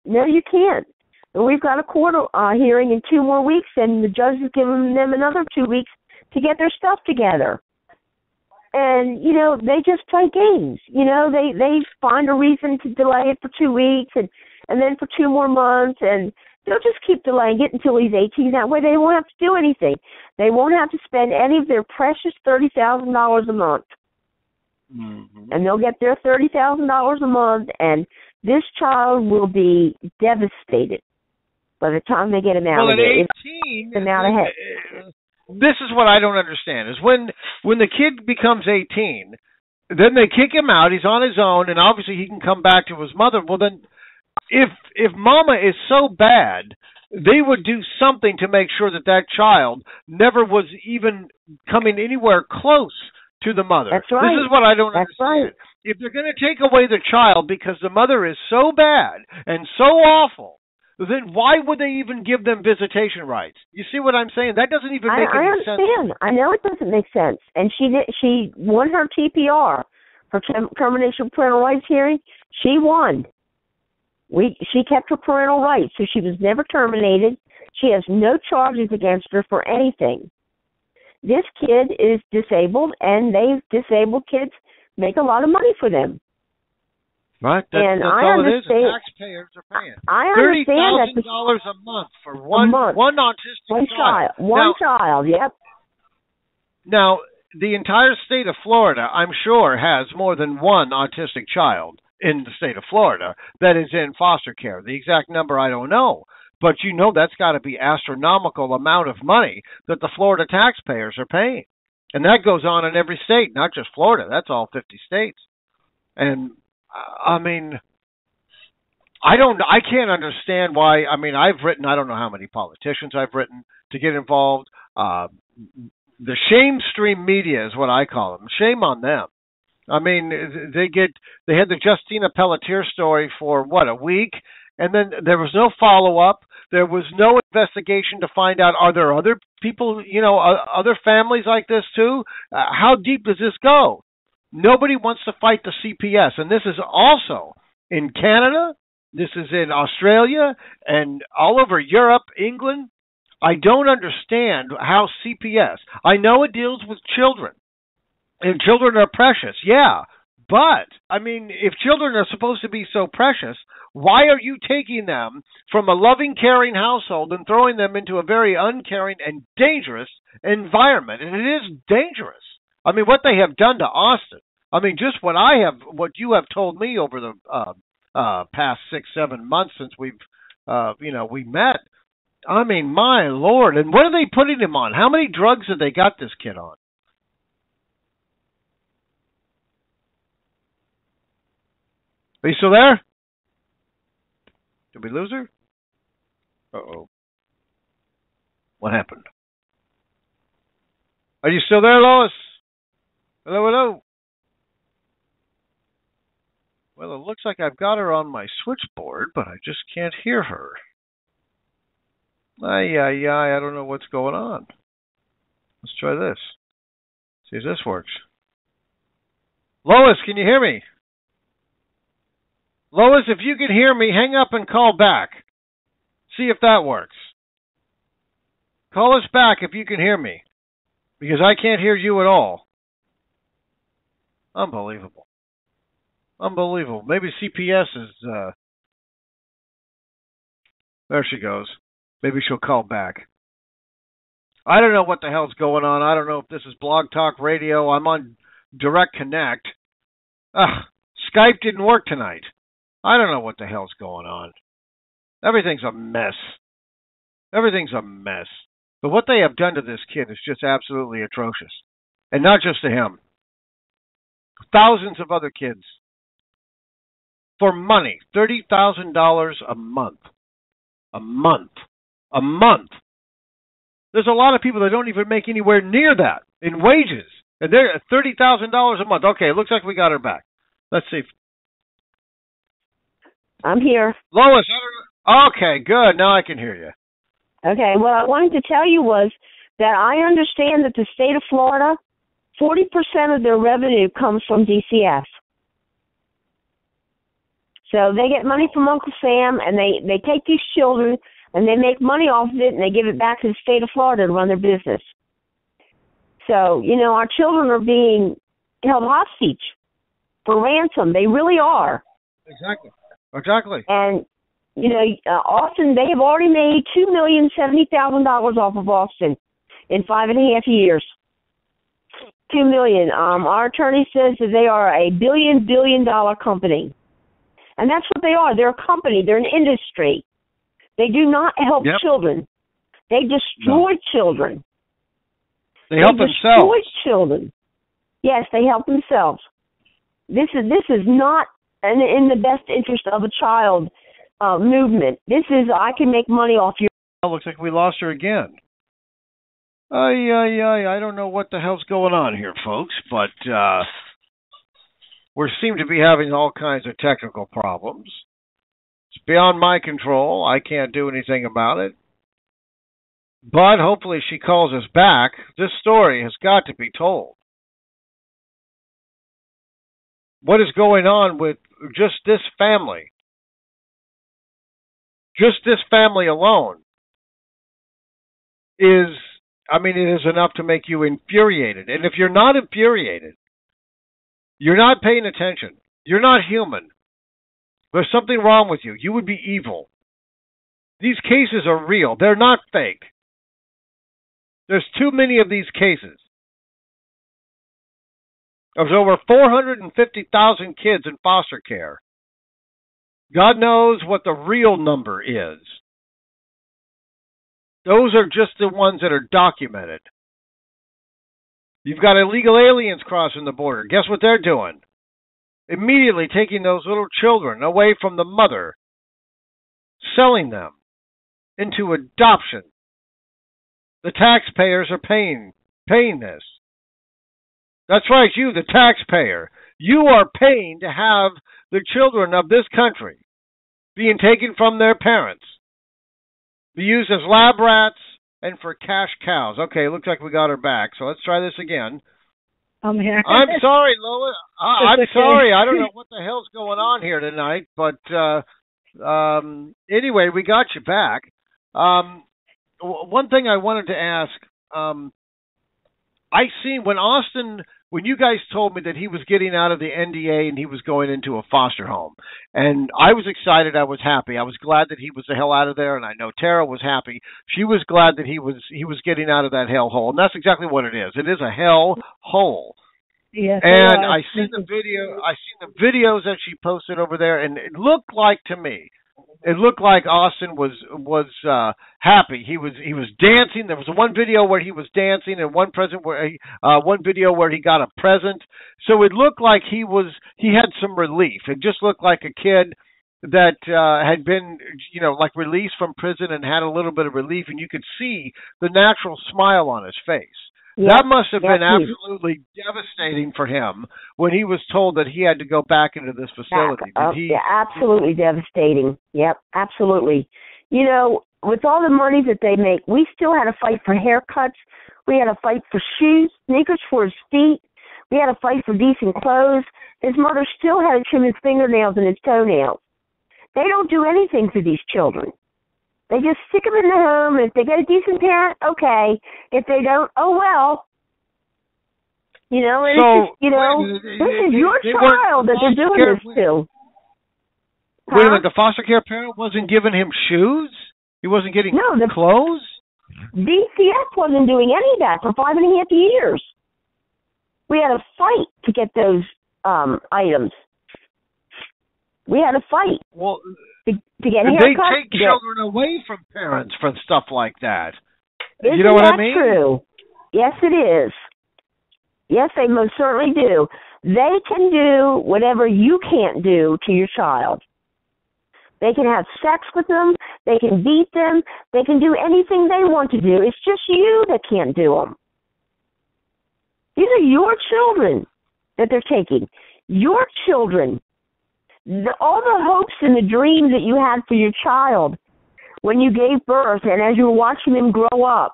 No, you can't. We've got a court hearing in 2 more weeks, and the judge is giving them another 2 weeks to get their stuff together. And, they just play games. They find a reason to delay it for 2 weeks and then for 2 more months, and they'll just keep delaying it until he's 18. That way they won't have to do anything. They won't have to spend any of their precious $30,000 a month. Mm-hmm. And they'll get their $30,000 a month, and this child will be devastated by the time they get him out of it. This is what I don't understand, is when the kid becomes 18, then they kick him out, he's on his own, and obviously he can come back to his mother. Well, then, if mama is so bad, they would do something to make sure that child never was even coming anywhere close to the mother. That's right. This is what I don't understand. Right. If they're going to take away the child because the mother is so bad and so awful, then why would they even give them visitation rights? You see what I'm saying? That doesn't even make any sense. I understand. I know it doesn't make sense. And she won her TPR, her termination of parental rights hearing. She won. She kept her parental rights, so she was never terminated. She has no charges against her for anything. this kid is disabled, and disabled kids make a lot of money for them. Right, that's I all it is. understand. The taxpayers are paying $30,000 a month for one autistic child. One child, yep. Now, the entire state of Florida, I'm sure, has more than one autistic child in the state of Florida that is in foster care. The exact number I don't know, but that's got to be astronomical amount of money that the Florida taxpayers are paying, and that goes on in every state, not just Florida. That's all 50 states, and I mean, I can't understand why. I mean, I've written, I don't know how many politicians I've written to get involved. The shame stream media is what I call them. Shame on them. I mean, they had the Justina Pelletier story for a week, and then there was no follow-up. There was no investigation to find out, are there other people, other families like this too? How deep does this go? Nobody wants to fight the CPS, and this is also in Canada, this is in Australia, and all over Europe, England. I don't understand how CPS, I know it deals with children, and children are precious, yeah, but, I mean, if children are supposed to be so precious, why are you taking them from a loving, caring household and throwing them into a very uncaring and dangerous environment? And it is dangerous. I mean, what they have done to Austin. I mean, just what you have told me over the past 6-7 months since we met. I mean, my Lord. And what are they putting him on? How many drugs have they got this kid on? Are you still there? Did we lose her? Uh-oh. What happened? Are you still there, Lois? Hello, hello. Well, it looks like I've got her on my switchboard, but I just can't hear her. I don't know what's going on. Let's try this. See if this works. Lois, can you hear me? Lois, if you can hear me, hang up and call back. See if that works. Call us back if you can hear me, because I can't hear you at all. Unbelievable. Unbelievable. Maybe CPS is... There she goes. Maybe she'll call back. I don't know what the hell's going on. I don't know if this is Blog Talk Radio. I'm on Direct Connect. Skype didn't work tonight. I don't know what the hell's going on. Everything's a mess. Everything's a mess. But what they have done to this kid is just absolutely atrocious. And not just to him. Thousands of other kids. For money. $30,000 a month. A month. A month. There's a lot of people that don't even make anywhere near that in wages. And they're at $30,000 a month. Okay, it looks like we got her back. Let's see. I'm here. Lois, okay, good. Now I can hear you. Okay, what I wanted to tell you was that I understand that the state of Florida, 40% of their revenue comes from DCF. So they get money from Uncle Sam, and they take these children, and they make money off of it, and they give it back to the state of Florida to run their business. So, our children are being held hostage for ransom. They really are. Exactly. And, Austin, they have already made $2,070,000 off of Austin in 5.5 years. $2 million. Our attorney says that they are a billion-dollar company. And that's what they are. They're a company. They're an industry. They do not help children. They destroy children. They help themselves. Destroy children. Yes, they help themselves. This is not in the best interest of a child movement. This is, I can make money off you. It looks like we lost her again. I don't know what the hell's going on here, folks, but we seem to be having all kinds of technical problems. It's beyond my control. I can't do anything about it. But hopefully she calls us back. This story has got to be told. What is going on with just this family? Just this family alone is I mean, it is enough to make you infuriated. And if you're not infuriated, you're not paying attention. You're not human. There's something wrong with you. You would be evil. These cases are real. They're not fake. There's too many of these cases. There's over 450,000 kids in foster care. God knows what the real number is. Those are just the ones that are documented. You've got illegal aliens crossing the border. Guess what they're doing? Immediately taking those little children away from the mother, selling them into adoption. The taxpayers are paying this. That's right, you, the taxpayer. You are paying to have the children of this country being taken from their parents, be used as lab rats and for cash cows. Okay, looks like we got her back, so let's try this again. I'm here. I'm sorry, Lois. I'm okay. Sorry. I don't know what the hell's going on here tonight, but anyway, we got you back. One thing I wanted to ask, I seen when you guys told me that he was getting out of the NDA and he was going into a foster home, and I was excited. I was happy. I was glad that he was the hell out of there, and I know Tara was happy. She was glad that he was getting out of that hell hole, and that's exactly what it is. It is a hell hole. Yes, and I seen the videos that she posted over there, and it looked like to me. It looked like Austin was happy. He was dancing. There was one video where he was dancing, and one video where he got a present. So it looked like he had some relief. It just looked like a kid that had been, like released from prison and had a little bit of relief, and you could see the natural smile on his face. Yep. That must have been absolutely devastating for him when he was told that he had to go back into this facility. Yeah, absolutely devastating. Yep, absolutely. With all the money that they make, we still had to fight for haircuts. We had to fight for shoes, sneakers for his feet. We had to fight for decent clothes. His mother still had to trim his fingernails and his toenails. They don't do anything for these children. They just stick them in the home. If they get a decent parent, okay. If they don't, oh well. And it's just, this is your child that they're doing this to. Wait a minute, the foster care parent wasn't giving him shoes? He wasn't getting clothes? DCF wasn't doing any of that for 5.5 years. We had to fight to get those items. We had to fight. Well, to get haircuts. They take children away from parents for stuff like that. Isn't you know what I mean? True? Yes, it is. Yes, they most certainly do. They can do whatever you can't do to your child. They can have sex with them. They can beat them. They can do anything they want to do. It's just you that can't do them. These are your children that they're taking. Your children. All the hopes and the dreams that you had for your child when you gave birth and as you were watching them grow up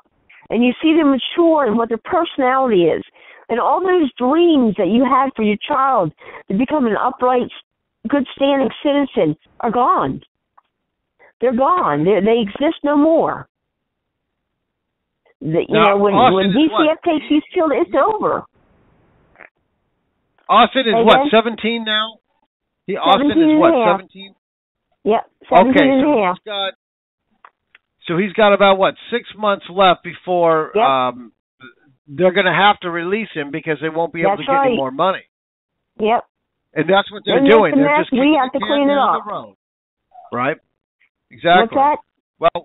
and you see them mature and what their personality is and all those dreams that you had for your child to become an upright, good standing citizen are gone. They're gone. They exist no more. When DCF takes these children, it's over. Austin is what, 17 now? Austin is what, 17? Yep, 17 and a half. So he's got about, 6 months left before they're going to have to release him because they won't be able to get any more money. Yep. And that's what they're doing. They're just we have to clean it up. The road. Right? Exactly. What's that?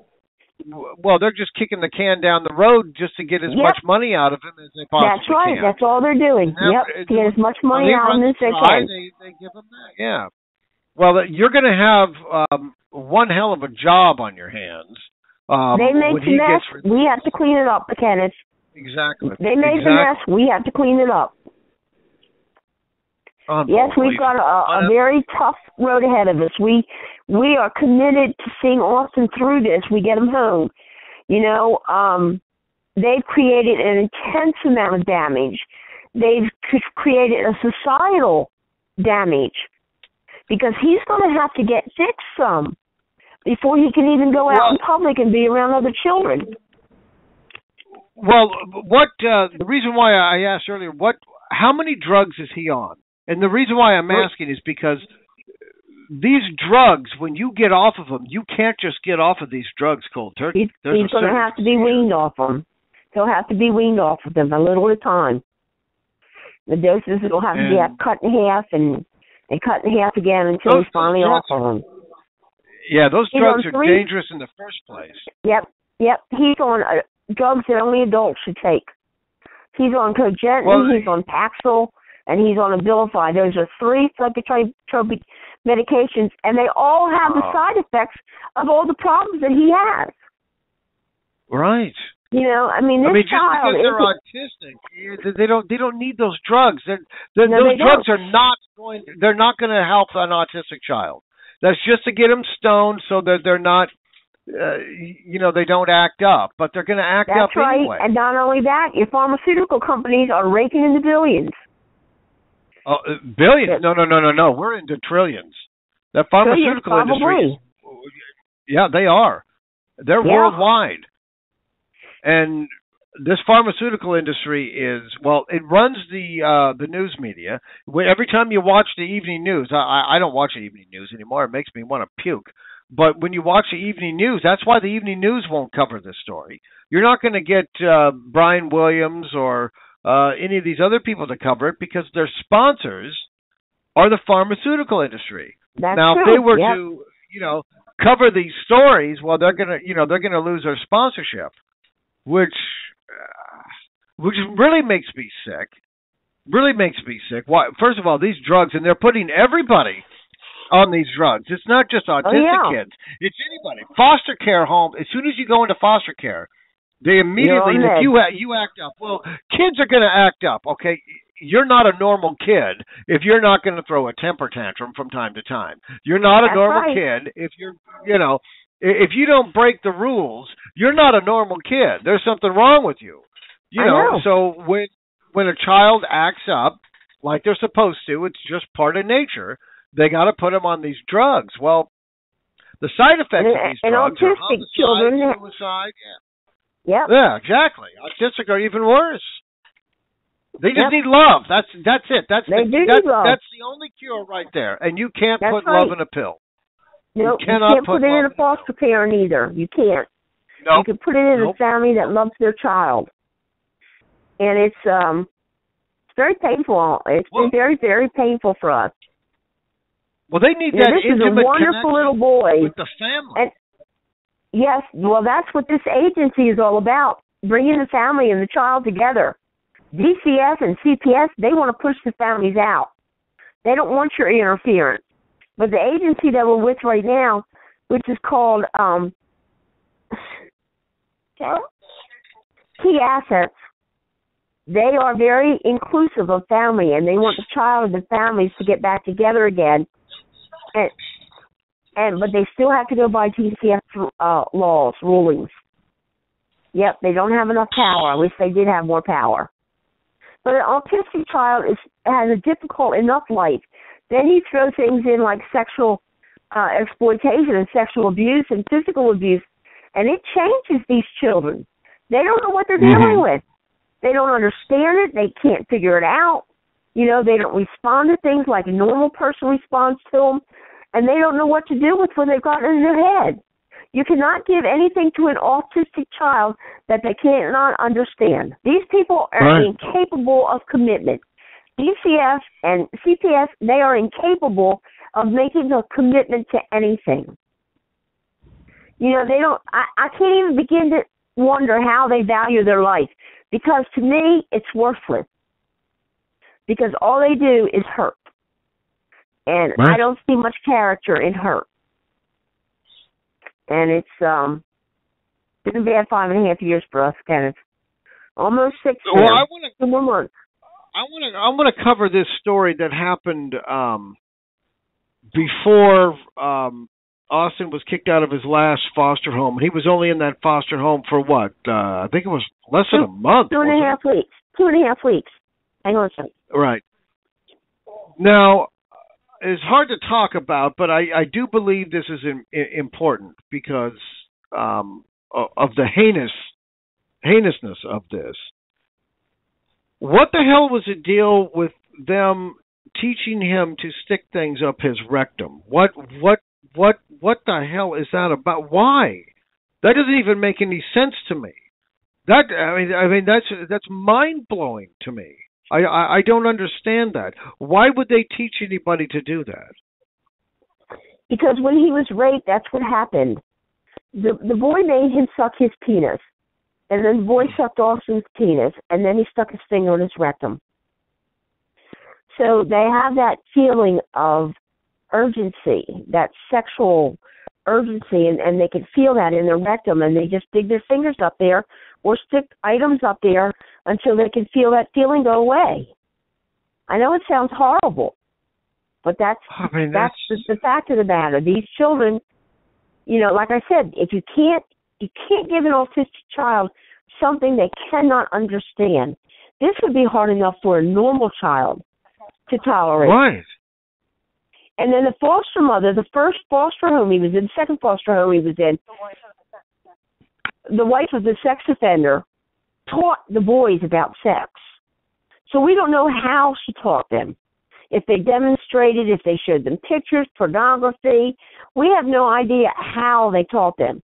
Well, they're just kicking the can down the road just to get as much money out of him as they possibly That's right. can. That's all they're doing. To get as much money out of him as they can. They give them that. Yeah. Well, you're going to have one hell of a job on your hands. They make the mess. We have to clean it up, Kenneth. Exactly. They made the mess. We have to clean it up. Yes, we've got a very tough road ahead of us. We are committed to seeing Austin through this. We get him home. They've created an intense amount of damage. They've created a societal damage because he's going to have to get fixed some before he can even go out in public and be around other children. Well, the reason why I asked earlier, how many drugs is he on? And the reason why I'm asking is because these drugs, when you get off of them, you can't just get off of these drugs cold turkey. He's going to have to be weaned off them. He'll have to be weaned off of them a little at a time. The doses will have to be cut in half and cut in half again until he's finally off of them. Yeah, those drugs are dangerous in the first place. Yep. He's on drugs that only adults should take. He's on cogentin, he's on Paxil, and he's on Abilify. Those are 3 psychotropic medications, and they all have the side effects of all the problems that he has. Right. You know, I mean, this child just because they're autistic, they don't need those drugs. Those drugs are not going. They're not going to help an autistic child. That's just to get them stoned so that they're not, they don't act up. But they're going to act up anyway. And not only that, your pharmaceutical companies are raking in the billions. Oh, billions? No. We're into trillions. The pharmaceutical industry. Yeah, they are. They're worldwide. And this pharmaceutical industry it runs the news media. Every time you watch the evening news, I don't watch the evening news anymore. It makes me want to puke. But when you watch the evening news, that's why the evening news won't cover this story. You're not going to get Brian Williams or any of these other people to cover it because their sponsors are the pharmaceutical industry. Now, if they were to, cover these stories, well, they're going to lose their sponsorship. Which really makes me sick. Really makes me sick. Why? First of all, these drugs, and they're putting everybody on these drugs. It's not just autistic kids. It's anybody. Foster care home. As soon as you go into foster care, they immediately, if you act up. Well, kids are going to act up. Okay, you're not a normal kid if you're not going to throw a temper tantrum from time to time. You're not a normal kid if you're, if you don't break the rules, you're not a normal kid. There's something wrong with you. You know. So when a child acts up like they're supposed to, it's just part of nature. They got to put them on these drugs. Well, the side effects of these drugs are homicide, suicide. Yeah. Yeah, exactly. Autistic are even worse. They just need love. That's it. That's the only cure right there. And you can't put love in a pill. No, you can't put it in a foster parent either. You can't. You can put it in a family that loves their child. And it's very painful. It's been very, very painful for us. Well, they need that intimate this is a wonderful little boy. With the family. And yes, well, that's what this agency is all about, bringing the family and the child together. DCS and CPS, they want to push the families out. They don't want your interference. But the agency that we're with right now, which is called Key Assets, they are very inclusive of family, and they want the child and the families to get back together again. But they still have to go by DCF laws, rulings. Yep, they don't have enough power. I wish they did have more power. But an autistic child has a difficult enough life. Then you throw things in like sexual exploitation and sexual abuse and physical abuse, and it changes these children. They don't know what they're dealing with. They don't understand it. They can't figure it out. They don't respond to things like a normal person responds to them, and they don't know what to do with what they've got in their head. You cannot give anything to an autistic child that they cannot understand. These people are incapable of commitment. DCF and CPS, they are incapable of making a commitment to anything. They don't, I can't even begin to wonder how they value their life, because to me, it's worthless. Because all they do is hurt. And I don't see much character in hurt. And it's been a bad 5.5 years for us, Kenneth. Almost 6 Well, now. I want to cover this story that happened before Austin was kicked out of his last foster home. He was only in that foster home for what? I think it was less than a month. 2.5 weeks. 2.5 weeks. Hang on a second. Right. Now, it's hard to talk about, but I do believe this is important because of the heinous heinousness of this. What the hell was the deal with them teaching him to stick things up his rectum? What the hell is that about? Why? That doesn't even make any sense to me. I mean that's mind blowing to me. I don't understand that. Why would they teach anybody to do that? Because when he was raped, that's what happened. The boy made him suck his penis, and then the boy sucked Austin's penis, and then he stuck his finger in his rectum. So they have that feeling of urgency, that sexual urgency, and they can feel that in their rectum, and they just dig their fingers up there or stick items up there until they can feel that feeling go away. I know it sounds horrible, but that's just the fact of the matter. These children, like I said, if you can't give an autistic child something they cannot understand. This would be hard enough for a normal child to tolerate. Right. And then the foster mother, the first foster home he was in, the second foster home he was in, the wife of the sex offender taught the boys about sex. So we don't know how she taught them. If they demonstrated, if they showed them pictures, pornography, we have no idea how they taught them.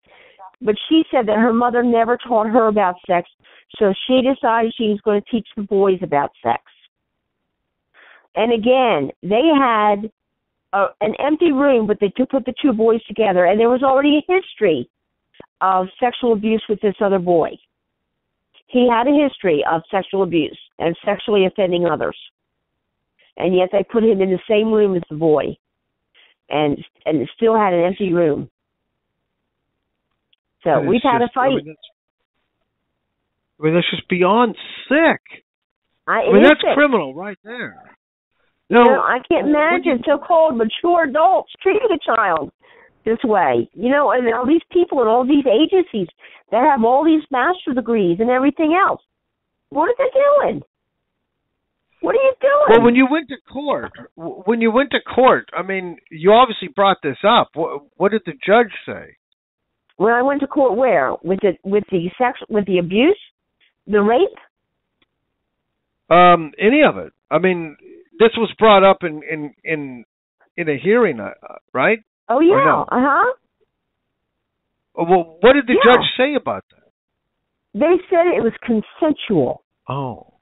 But she said that her mother never taught her about sex, so she decided she was going to teach the boys about sex. And again, they had an empty room, but they put the two boys together, and there was already a history of sexual abuse with this other boy. He had a history of sexual abuse and sexually offending others. And yet they put him in the same room as the boy and still had an empty room. So we've had a fight. I mean, that's just beyond sick. That's criminal right there. No, I can't imagine so-called mature adults treating a child this way. And all these people and all these agencies that have all these master's degrees and everything else. What are they doing? What are you doing? Well, when you went to court, I mean, you obviously brought this up. What did the judge say? When I went to court, where? With the abuse, the rape? Any of it. I mean, this was brought up in a hearing, right? Oh yeah. No? Well, what did the judge say about that? They said it was consensual. Oh,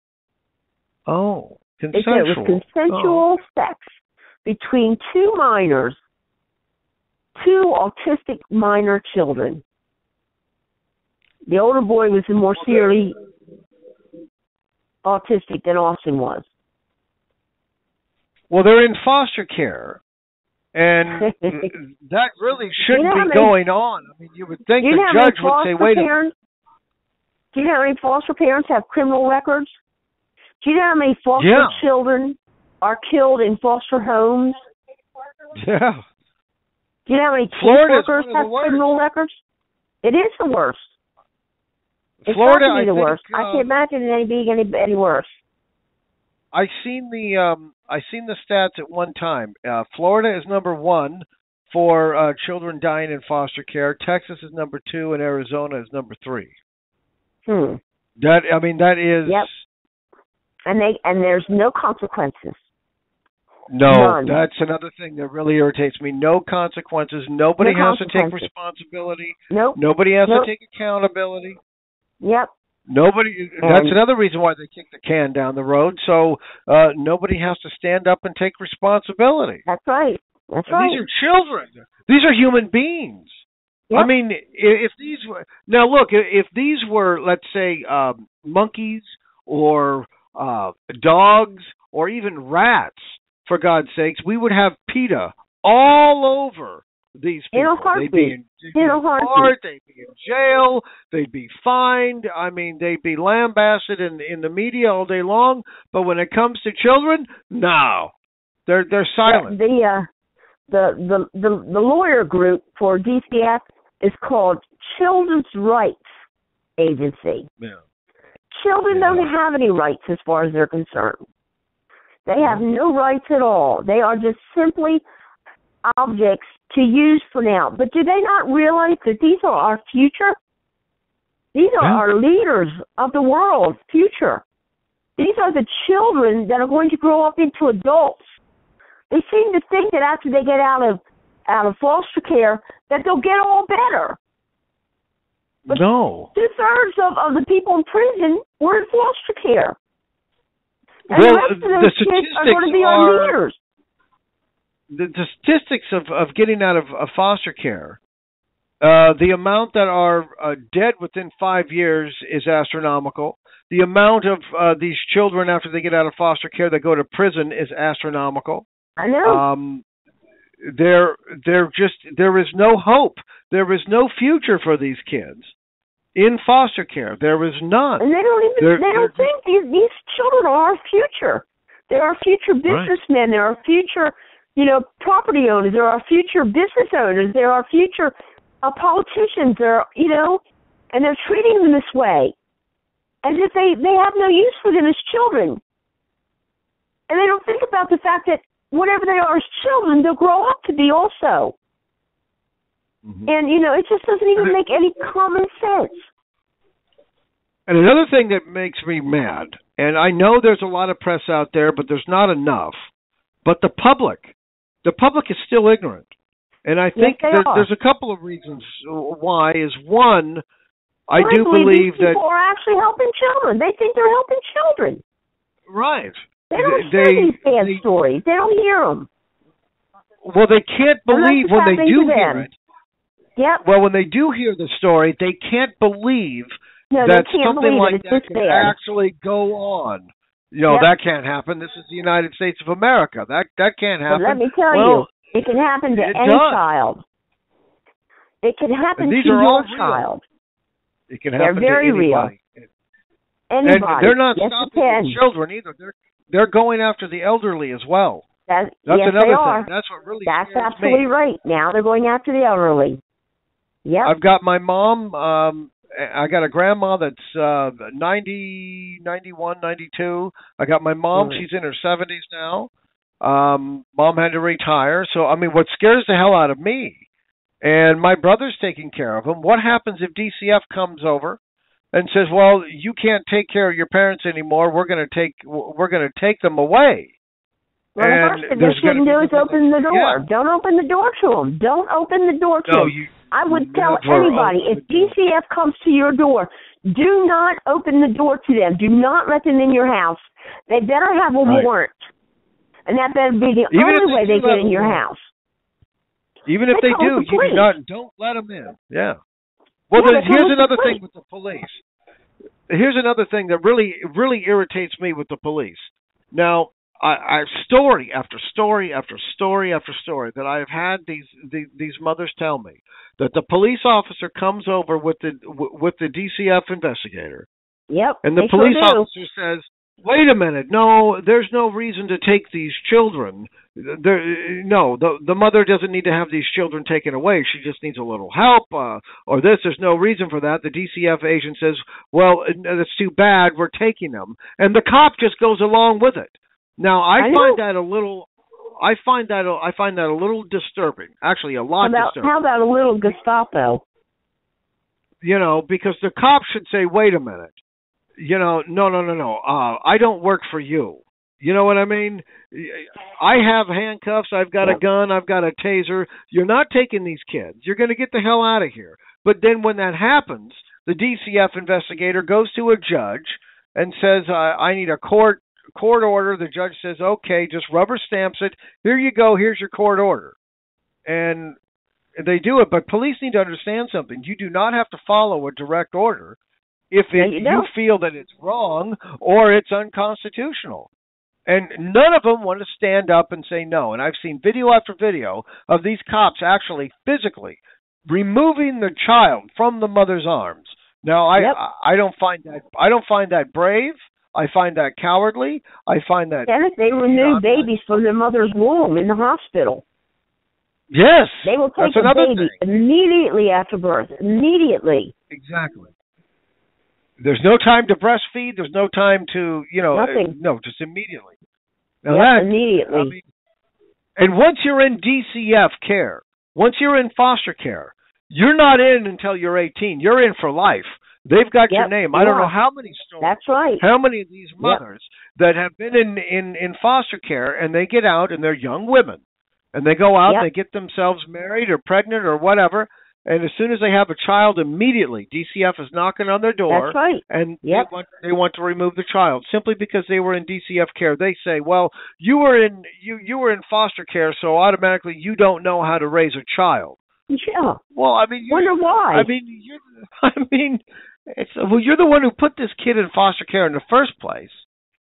consensual. They said it was consensual sex between two minors, two autistic minor children. The older boy was more severely autistic than Austin was. Well, they're in foster care, and that really shouldn't be going on. I mean, you would think the judge would say, wait a minute. Do you know how many foster parents have criminal records? Do you know how many foster children are killed in foster homes? Yeah. Do you know how many caseworkers have criminal records? It is the worst. It's Florida, got to be the worst. I can't imagine it being any worse. I seen the stats at one time. Florida is number 1 for children dying in foster care. Texas is number 2, and Arizona is number 3. That is. Yep. And there's no consequences. No, None. That's another thing that really irritates me. No consequences. Nobody has to take responsibility. Nope. Nobody has to take accountability. Yep. Nobody. That's another reason why they kick the can down the road. So nobody has to stand up and take responsibility. That's right. That's right. These are children. These are human beings. Yep. I mean, if these were if these were, let's say, monkeys or dogs or even rats, for God's sakes, we would have PETA all over these people. In a heartbeat. They'd be in jail. They'd be fined. I mean, they'd be lambasted in the media all day long. But when it comes to children, no, they're silent. The lawyer group for DCF is called Children's Rights Agency. Yeah. Children don't have any rights as far as they're concerned. They have no rights at all. They are just simply objects to use for now. But do they not realize that these are our future? These are our leaders of the world, future. These are the children that are going to grow up into adults. They seem to think that after they get out of foster care that they'll get all better. But no. 2/3 of the people in prison were in foster care. And well, the rest of those kids are going to be our leaders. The statistics of getting out of foster care, the amount that are dead within 5 years is astronomical. The amount of these children after they get out of foster care that go to prison is astronomical. I know. There is no hope. There is no future for these kids in foster care. There is none. And they don't think these children are our future. They're our future businessmen. They're our future, property owners. They're our future business owners. They're our future politicians. And they're treating them this way as if they have no use for them as children. And they don't think about the fact that whatever they are as children, they'll grow up to be also. Mm-hmm. And, it just doesn't even make any common sense. And another thing that makes me mad, and I know there's a lot of press out there, but there's not enough, but the public is still ignorant. And I think there's a couple of reasons why. Is one, I do believe that people are actually helping children. They think they're helping children. Right. They don't hear these bad stories. They don't hear them. Well, they can't believe when they do hear it. Yep. Well, when they do hear the story, they can't believe that something like that can actually go on. That can't happen. This is the United States of America. That can't happen. But let me tell you, it can happen to any child. It can happen to your child. It can happen They're very to anybody. Real. Anybody. And they're not stopping the children either. They're going after the elderly as well. That's another thing. That's what really That's absolutely right. Now they're going after the elderly. Yep. I've got my mom. I got a grandma that's 90, 91, 92. I got my mom. She's in her 70s now. Mom had to retire. So, what scares the hell out of me, and my brother's taking care of them. What happens if DCF comes over and says, "Well, you can't take care of your parents anymore. We're going to take them away." Well, the first thing they shouldn't do is open the door. Yeah. Don't open the door to them. Don't open the door to them. I would tell anybody, if DCF comes to your door, do not open the door to them. Do not let them in your house. They better have a warrant. And that better be the only way they get in your house. Even if they do, don't let them in. Yeah. Well, here's another thing with the police. Here's another thing that really, really irritates me with the police. Now, I story after story after story after story that I've had these mothers tell me that the police officer comes over with the DCF investigator. Yep. And the police officer says, "Wait a minute, no, there's no reason to take these children. The mother doesn't need to have these children taken away. She just needs a little help, or this. There's no reason for that." The DCF agent says, "Well, that's too bad. We're taking them," and the cop just goes along with it. Now, I find that a little disturbing. Actually, a lot disturbing. How about a little Gestapo? Because the cop should say, "Wait a minute. No. I don't work for you." You know what I mean? I have handcuffs. I've got a gun. I've got a taser. You're not taking these kids. You're going to get the hell out of here. But then when that happens, the DCF investigator goes to a judge and says, "I need a court order." The judge says, "Okay," just rubber stamps it. "Here you go. Here's your court order." And they do it. But police need to understand something. You do not have to follow a direct order if you feel that it's wrong or it's unconstitutional. And none of them want to stand up and say no. And I've seen video after video of these cops actually physically removing the child from the mother's arms. Now, I don't find that brave. I find that cowardly. I find that... Dennis, they remove babies from their mother's womb in the hospital. Yes. They will take a baby immediately after birth. Immediately. Exactly. There's no time to breastfeed. There's no time to, Nothing. No, just immediately. Now immediately. And once you're in DCF care, once you're in foster care, you're not in until you're 18. You're in for life. They've got your Yep, name. you I don't know are. how many stories. That's right. How many of these Yep. mothers that have been in foster care and they get out and they're young women and they go out Yep. and they get themselves married or pregnant or whatever, and as soon as they have a child, immediately DCF is knocking on their door. That's right. And Yep. they want to remove the child simply because they were in DCF care. They say, "Well, you were in foster care, so automatically you don't know how to raise a child." Yeah. Well, I mean, Wonder why. I mean, you're the one who put this kid in foster care in the first place.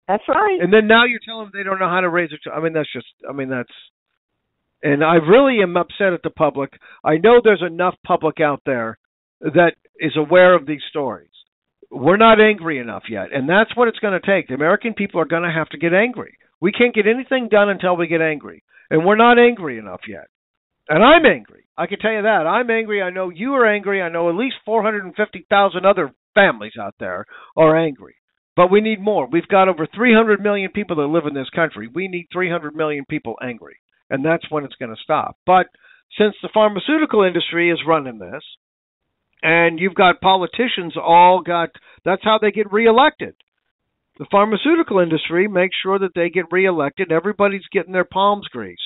That's right. And then now you're telling them they don't know how to raise a child. And I really am upset at the public. I know there's enough public out there that is aware of these stories. We're not angry enough yet, and that's what it's going to take. The American people are going to have to get angry. We can't get anything done until we get angry, and we're not angry enough yet. And I'm angry. I can tell you that. I'm angry. I know you are angry. I know at least 450,000 other families out there are angry. But we need more. We've got over 300 million people that live in this country. We need 300 million people angry. And that's when it's going to stop. But since the pharmaceutical industry is running this, and you've got politicians that's how they get reelected. The pharmaceutical industry makes sure that they get reelected. Everybody's getting their palms greased.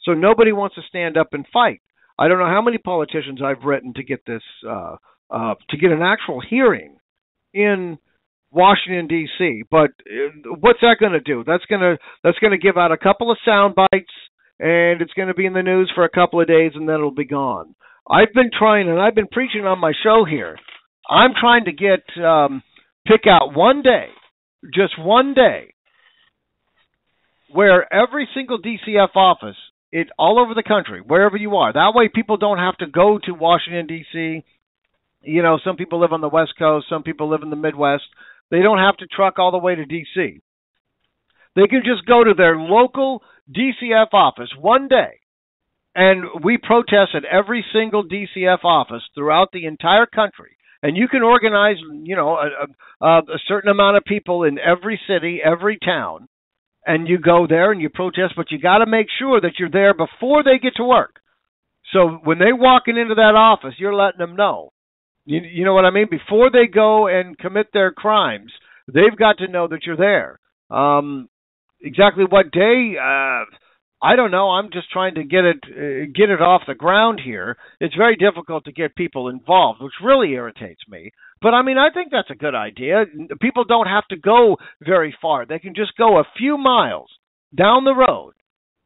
So nobody wants to stand up and fight. I don't know how many politicians I've written to get this, to get an actual hearing in Washington D.C. But what's that going to do? That's going to give out a couple of sound bites, and it's going to be in the news for a couple of days, and then it'll be gone. I've been trying, and I've been preaching on my show here. I'm trying to pick out one day, just one day, where every single DCF office, all over the country, wherever you are. That way people don't have to go to Washington, D.C. You know, some people live on the West Coast. Some people live in the Midwest. They don't have to truck all the way to D.C. They can just go to their local DCF office one day, and we protest at every single DCF office throughout the entire country. And you can organize, a certain amount of people in every city, every town, and you go there and you protest, but you got to make sure that you're there before they get to work. So when they're walking into that office, you're letting them know. You know what I mean? Before they go and commit their crimes, they've got to know that you're there. Exactly what day? I don't know. I'm just trying to get it off the ground here. It's very difficult to get people involved, which really irritates me. But I mean, I think that's a good idea. People don't have to go very far. They can just go a few miles down the road.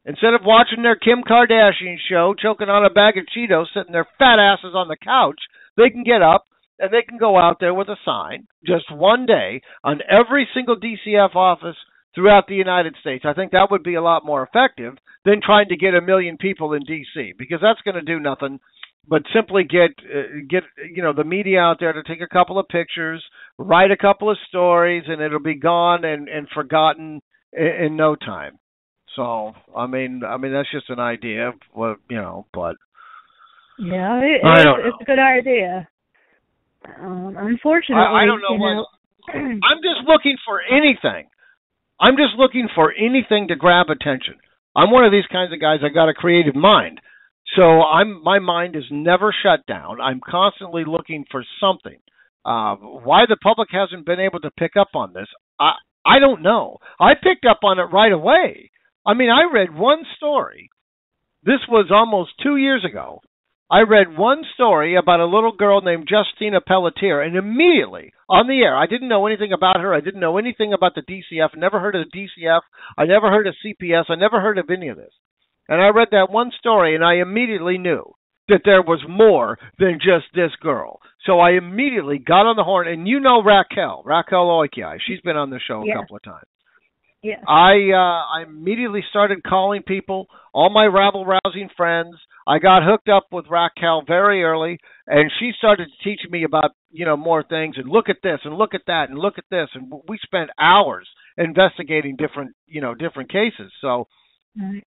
Instead of watching their Kim Kardashian show, choking on a bag of Cheetos, sitting their fat asses on the couch, they can get up and they can go out there with a sign just one day on every single DCF office throughout the United States. I think that would be a lot more effective than trying to get 1 million people in D.C., because that's going to do nothing but simply get the media out there to take a couple of pictures, write a couple of stories, and it'll be gone and forgotten in no time. So I mean that's just an idea, but yeah, it's a good idea. Unfortunately, I don't know I'm just looking for anything. I'm just looking for anything to grab attention. I'm one of these kinds of guys. I got a creative mind, so my mind is never shut down. I'm constantly looking for something. Why the public hasn't been able to pick up on this, I don't know. I picked up on it right away. I mean, I read one story. This was almost 2 years ago. I read one story about a little girl named Justina Pelletier, and immediately on the air, I didn't know anything about her. I didn't know anything about the DCF. I never heard of the DCF. I never heard of CPS. I never heard of any of this. And I read that one story, and I immediately knew that there was more than just this girl. So I immediately got on the horn, and Raquel Oikiai. She's been on the show a couple of times. Yeah. I immediately started calling people, all my rabble-rousing friends. I got hooked up with Raquel very early, and she started teaching me about, more things, and look at this, and look at that, and look at this. And we spent hours investigating different cases. So,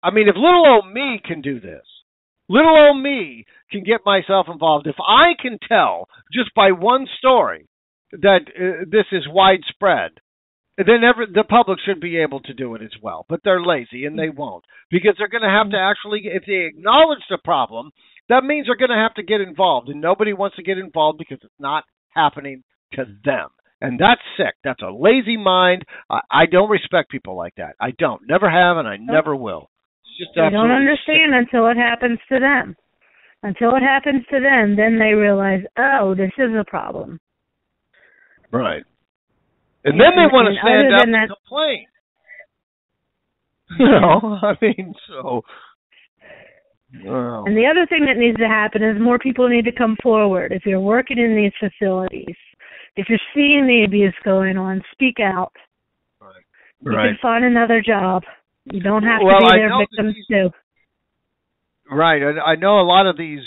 I mean, if little old me can do this, little old me can get myself involved. If I can tell just by one story that this is widespread, then the public should be able to do it as well. But they're lazy, and they won't, because they're going to have to actually, if they acknowledge the problem, that means they're going to have to get involved, and nobody wants to get involved because it's not happening to them. And that's sick. That's a lazy mind. I don't respect people like that. I don't. Never have, and I never will. It's just they don't understand sick. Until it happens to them. Until it happens to them, then they realize, oh, this is a problem. Right. And then they want to stand up and complain. You know, I mean, so... And the other thing that needs to happen is more people need to come forward. If you're working in these facilities, if you're seeing the abuse going on, speak out. Right. You can find another job. You don't have to be their victims too. Right. I know a lot of these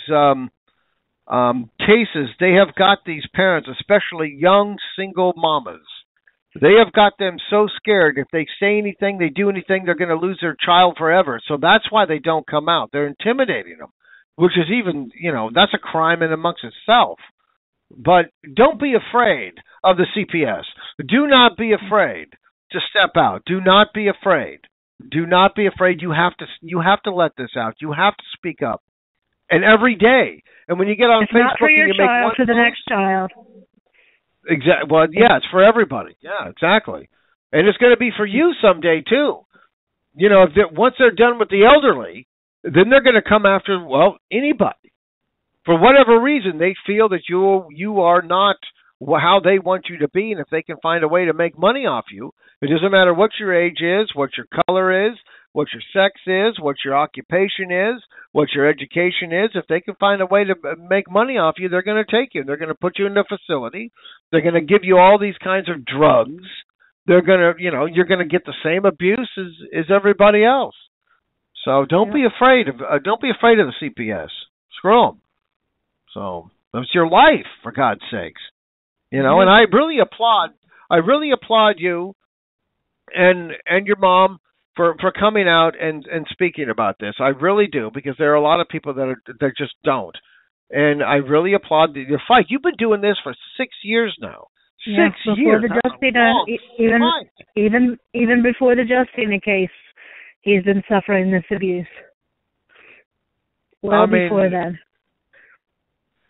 cases, they have got these parents, especially young single mamas. They have got them so scared if they say anything, they do anything, they're going to lose their child forever. So that's why they don't come out. They're intimidating them, which is even, you know, that's a crime in amongst itself. But don't be afraid of the CPS. Do not be afraid to step out. Do not be afraid. Do not be afraid. You have to let this out. You have to speak up. And every day. And when you get on it's Facebook, not for your and you child, make for the next child. Exactly. Well, yeah, it's for everybody. Yeah, exactly. And it's going to be for you someday too. You know, once they're done with the elderly, then they're going to come after anybody. For whatever reason, they feel that you are not how they want you to be, and if they can find a way to make money off you, it doesn't matter what your age is, what your color is, what your sex is, what your occupation is, what your education is. If they can find a way to make money off you, they're going to take you. They're going to put you in a facility. They're going to give you all these kinds of drugs. They're going to, you're going to get the same abuse as everybody else. So don't be afraid of the CPS. Screw them. So it's your life, for God's sakes. And I really applaud you and your mom for coming out and speaking about this. I really do, because there are a lot of people that just don't. And I really applaud your fight. You've been doing this for 6 years now. Yeah, 6 years. The even before the Justina case, he's been suffering this abuse. Before then.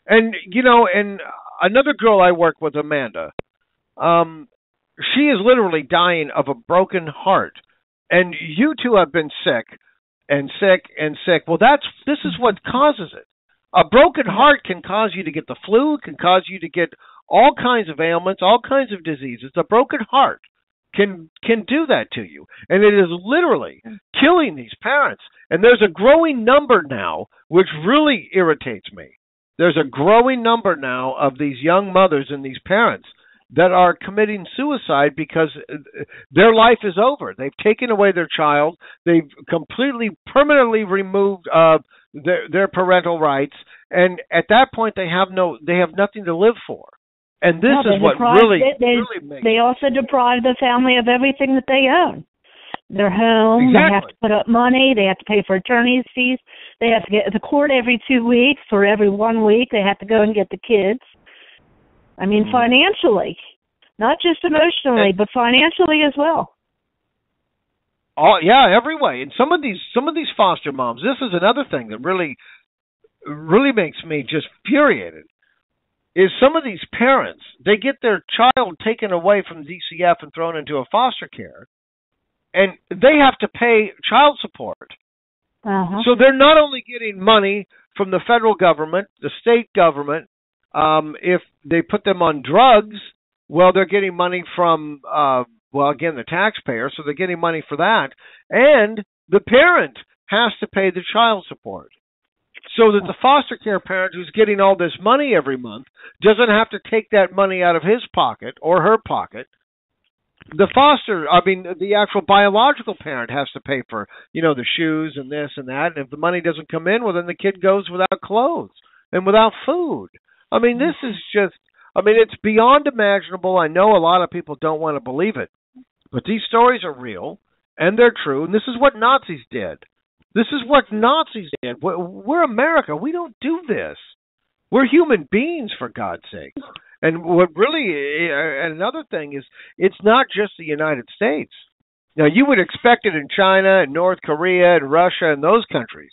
And and another girl I work with, Amanda, she is literally dying of a broken heart. And you two have been sick and sick and sick. Well, this is what causes it. A broken heart can cause you to get the flu, can cause you to get all kinds of ailments, all kinds of diseases. A broken heart can do that to you. And it is literally killing these parents. And there's a growing number now, which really irritates me. There's a growing number now of these young mothers and these parents that are committing suicide because their life is over. They've taken away their child. They've completely, permanently removed their parental rights, and at that point, they have nothing to live for. And this is what really makes. They also deprive the family of everything that they own. Their home. Exactly. They have to put up money. They have to pay for attorney's fees. They have to get to court every 2 weeks, or every 1 week. They have to go and get the kids. I mean, financially, not just emotionally, but financially as well. Oh yeah, every way. And some of these foster moms. This is another thing that really makes me just furiated. Is some of these parents, they get their child taken away from DCF and thrown into a foster care, and they have to pay child support. Uh-huh. So they're not only getting money from the federal government, the state government. If they put them on drugs, well, they're getting money from, again, the taxpayers, so they're getting money for that. And the parent has to pay the child support. So that the foster care parent who's getting all this money every month doesn't have to take that money out of his pocket or her pocket. The actual biological parent has to pay for, the shoes and this and that. And if the money doesn't come in, well, then the kid goes without clothes and without food. This is just, it's beyond imaginable. I know a lot of people don't want to believe it, but these stories are real and they're true. And this is what Nazis did. We're America. We don't do this. We're human beings, for God's sake. And what really, another thing is, it's not just the United States. Now, you would expect it in China and North Korea and Russia and those countries.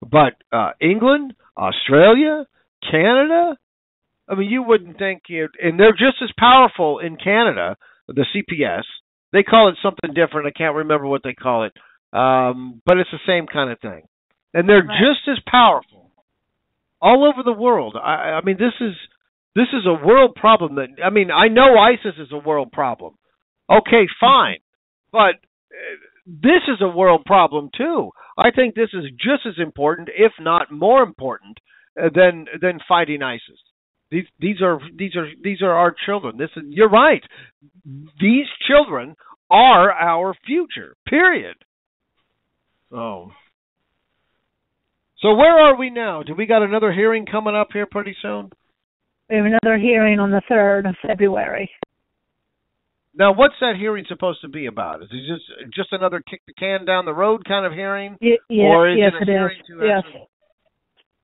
But England, Australia, Canada, I mean, you wouldn't think it, and they're just as powerful in Canada, the CPS. They call it something different. I can't remember what they call it, but it's the same kind of thing. And they're just as powerful all over the world. I mean, this is a world problem. I mean, I know ISIS is a world problem. Okay, fine, but this is a world problem too. I think this is just as important, if not more important, than fighting ISIS. These are our children. You're right. These children are our future. Period. So where are we now? Do we got another hearing coming up here pretty soon? We have another hearing on the 3rd of February. Now, what's that hearing supposed to be about? Is it just another kick the can down the road kind of hearing? Or is yes, it is.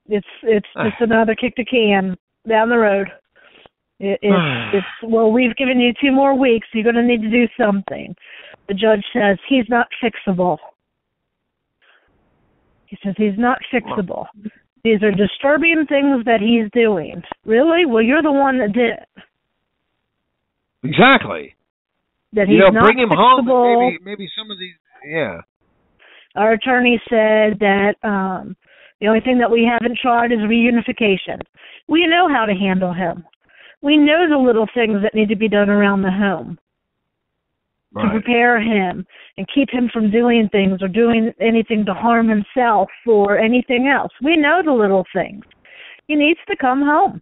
Yes. It's just another kick the can down the road. Well, we've given you 2 more weeks. You're going to need to do something. The judge says he's not fixable. He says he's not fixable. These are disturbing things that he's doing. Really? Well, you're the one that did it. Exactly. That he's not bring him fixable. home. Maybe some of these. Yeah. Our attorney said that the only thing that we haven't tried is reunification. We know how to handle him. We know the little things that need to be done around the home to prepare him and keep him from doing things or doing anything to harm himself or anything else. We know the little things. He needs to come home.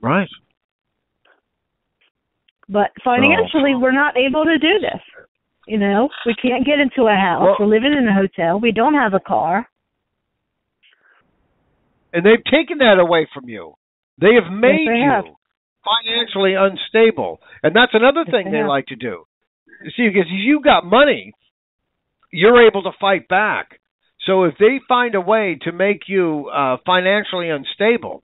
Right. But financially, we're not able to do this. You know, we can't get into a house. We're living in a hotel. We don't have a car. And they've taken that away from you. They have made you financially unstable. And that's another thing they like to do. You see, because you got money, you're able to fight back. So if they find a way to make you financially unstable,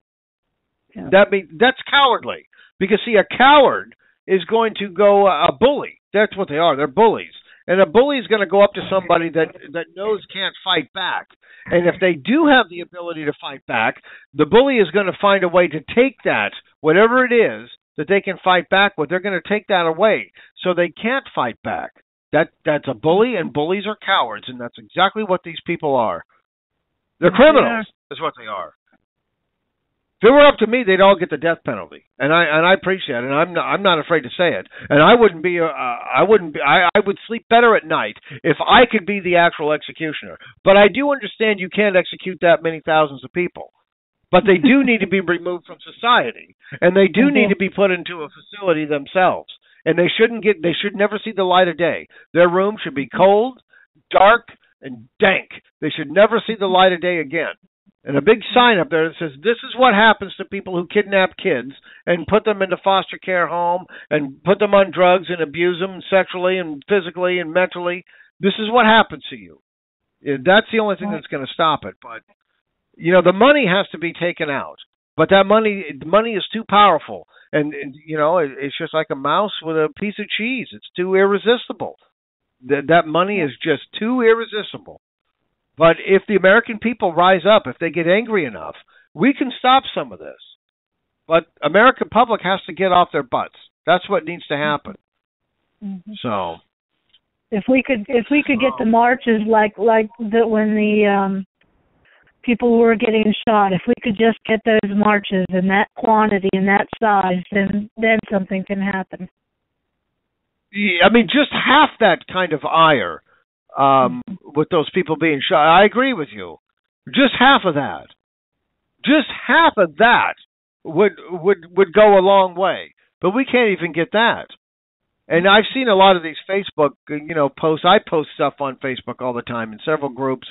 that's cowardly. Because, see, a coward is going to go a bully. That's what they are. They're bullies. And a bully is going to go up to somebody that knows can't fight back. And if they do have the ability to fight back, the bully is going to find a way to take that, whatever it is, that they can fight back with. They're going to take that away so they can't fight back. That's a bully, and bullies are cowards, and that's exactly what these people are. They're criminals, is what they are. If it were up to me, they'd all get the death penalty, and I appreciate it. And I'm not afraid to say it. And I would sleep better at night if I could be the actual executioner. But I do understand you can't execute that many thousands of people. But they do need to be removed from society, and they do need to be put into a facility themselves. And they should never see the light of day. Their room should be cold, dark, and dank. They should never see the light of day again. And a big sign up there that says, this is what happens to people who kidnap kids and put them into foster care home and put them on drugs and abuse them sexually and physically and mentally. This is what happens to you. That's the only thing that's going to stop it. But, you know, the money has to be taken out. But that money is too powerful. And, you know, it's just like a mouse with a piece of cheese. It's too irresistible. That money is just too irresistible. But if the American people rise up, if they get angry enough, we can stop some of this. But American public has to get off their butts. That's what needs to happen. Mm-hmm. So, if we could get the marches like when the people were getting shot, if we could just get those marches in that quantity and that size, then something can happen. Yeah, I mean, just half that kind of ire. With those people being shot, I agree with you. Just half of that would go a long way. But we can't even get that. And I've seen a lot of these Facebook, posts. I post stuff on Facebook all the time in several groups,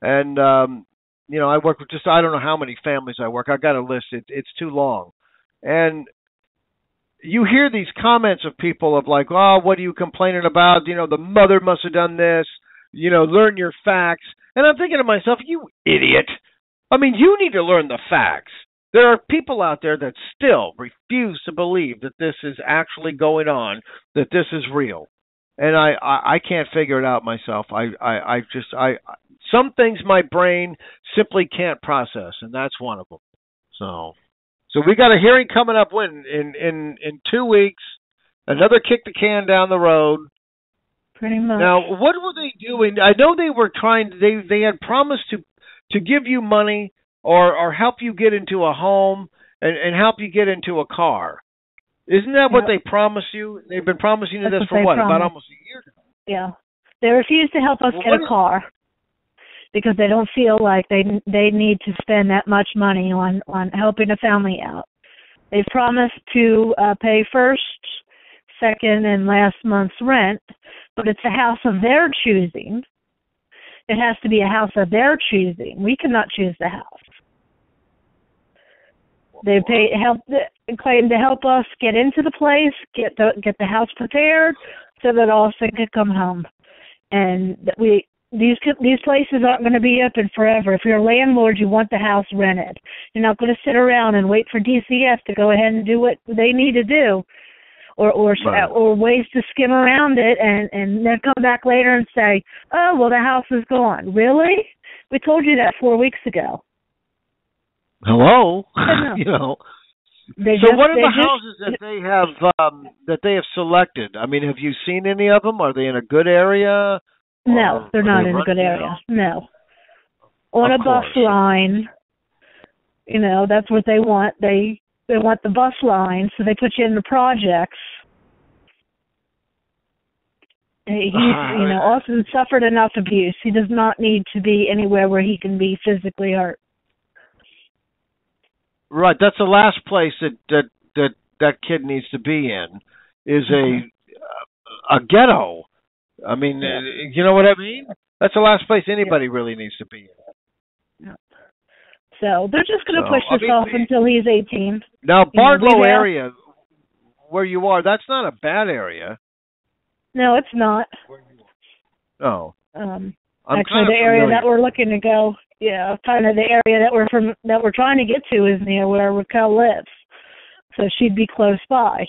and I work with I don't know how many families I work. I got a list. It's too long, and you hear these comments of people of like, oh, what are you complaining about? The mother must have done this. Learn your facts. And I'm thinking to myself, you idiot. I mean, you need to learn the facts. There are people out there that still refuse to believe that this is actually going on, that this is real. And I can't figure it out myself. Some things my brain simply can't process, and that's one of them. So So we got a hearing coming up when in 2 weeks. Another kick the can down the road. Pretty much. Now, what were they doing? I know they were trying. They had promised to give you money or help you get into a home and help you get into a car. Isn't that what they promised you? They've been promising you this for what? About almost a year now. Yeah. They refuse to help us get a car because they don't feel like they need to spend that much money on helping a family out. They promised to pay first, second, and last month's rent, but it's a house of their choosing. It has to be a house of their choosing. We cannot choose the house. They claim to help us get into the place, get the house prepared, so that Austin could come home. And these places aren't going to be open forever. If you're a landlord, you want the house rented. You're not going to sit around and wait for DCF to go ahead and do what they need to do, or ways to skim around it, and then come back later and say, "Oh, well, the house is gone." Really? We told you that 4 weeks ago. Hello, you know. So what are the houses that they have selected? I mean, have you seen any of them? Are they in a good area? No, they're not in a good area. No, on a bus line. You know, that's what they want. They want the bus line, so they put you in the projects. Austin suffered enough abuse. He does not need to be anywhere where he can be physically hurt. Right, that's the last place that kid needs to be in is a ghetto. I mean, you know what I mean? That's the last place anybody really needs to be in. Yeah. So they're just going to push this off until he's 18. Now, Bardlow area, where you are, that's not a bad area. No, it's not. Oh. Actually, the area that we're looking to go, kind of the area that we're trying to get to is near where Raquel lives, so she'd be close by.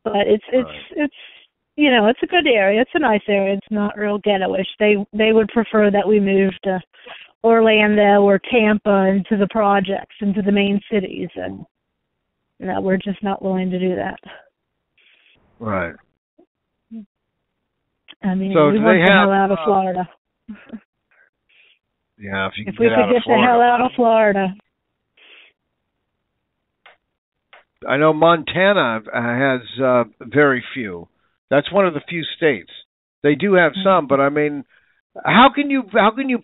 But it's it's a good area. It's a nice area. It's not real ghetto-ish. They would prefer that we move to Orlando or Tampa into the projects, into the main cities, and we're just not willing to do that. Right. I mean, so we want the hell out of Florida. Yeah, if we could get the hell out of Florida. I know Montana has very few. That's one of the few states. They do have some, but I mean, how can you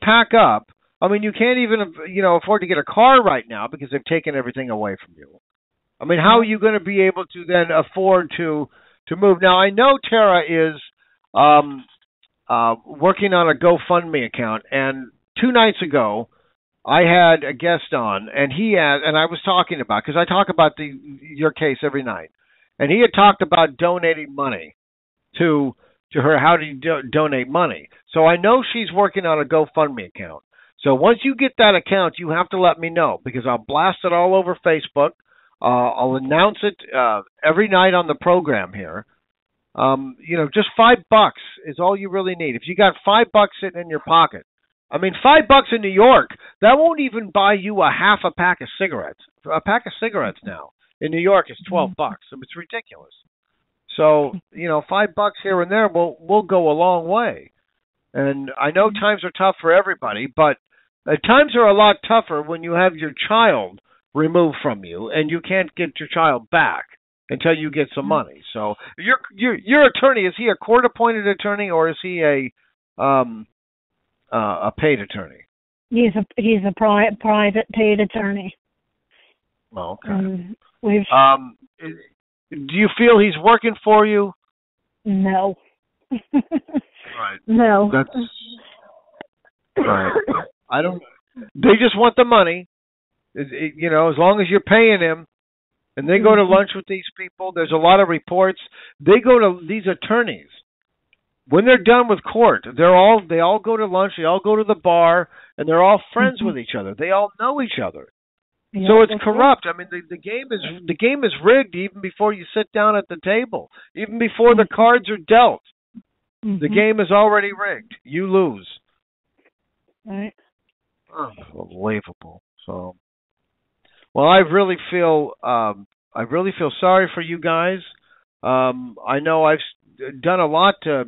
pack up? I mean, you can't even afford to get a car right now because they've taken everything away from you. I mean, how are you going to be able to then afford to move? Now, I know Tara is working on a GoFundMe account, and 2 nights ago, I had a guest on, and I was talking about, because I talk about your case every night, and he had talked about donating money to her. How do you donate money? So I know she's working on a GoFundMe account. So once you get that account, you have to let me know, because I'll blast it all over Facebook. I'll announce it every night on the program here. Just $5 is all you really need. If you got $5 sitting in your pocket, I mean, $5 in New York, that won't even buy you a half a pack of cigarettes. A pack of cigarettes now in New York is $12. It's ridiculous. So, $5 here and there will go a long way. And I know times are tough for everybody, but times are a lot tougher when you have your child removed from you and you can't get your child back until you get some money. So your attorney, is he a court-appointed attorney or is he a paid attorney? He's a private paid attorney. Oh, okay. Do you feel he's working for you? No. Right. No. That's right. I don't. They just want the money. As long as you're paying him, and they go to lunch with these people. There's a lot of reports. They go to these attorneys. When they're done with court, they all go to lunch. They all go to the bar, and they're all friends with each other. They all know each other. Yeah, so it's corrupt. I mean, the game is rigged even before you sit down at the table, even before the cards are dealt. The game is already rigged. You lose. Right. Unbelievable. So, Well, I really feel sorry for you guys. I know I've done a lot to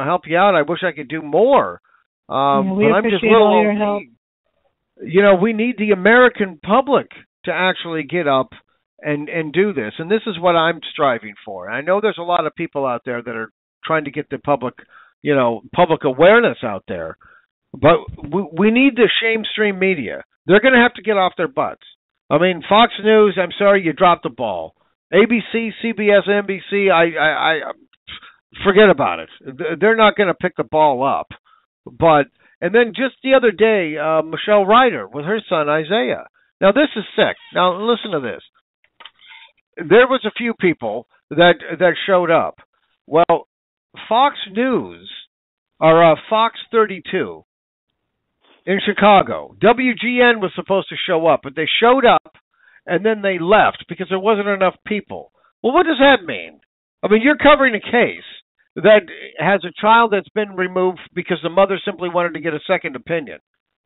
help you out. I wish I could do more. We But I'm just appreciate little all your old help. me. We need the American public to actually get up and do this. And this is what I'm striving for. I know there's a lot of people out there that are trying to get the public awareness out there. But we need the shame stream media. They're going to have to get off their butts. I mean, Fox News, I'm sorry, you dropped the ball. ABC, CBS, NBC, I forget about it. They're not going to pick the ball up. And then just the other day, Michelle Ryder with her son Isaiah. Now this is sick. Now listen to this. There was a few people that showed up. Well, Fox News or Fox 32 in Chicago. WGN was supposed to show up, but they showed up and then they left because there wasn't enough people. Well, what does that mean? I mean, you're covering a case that has a child that's been removed because the mother simply wanted to get a second opinion,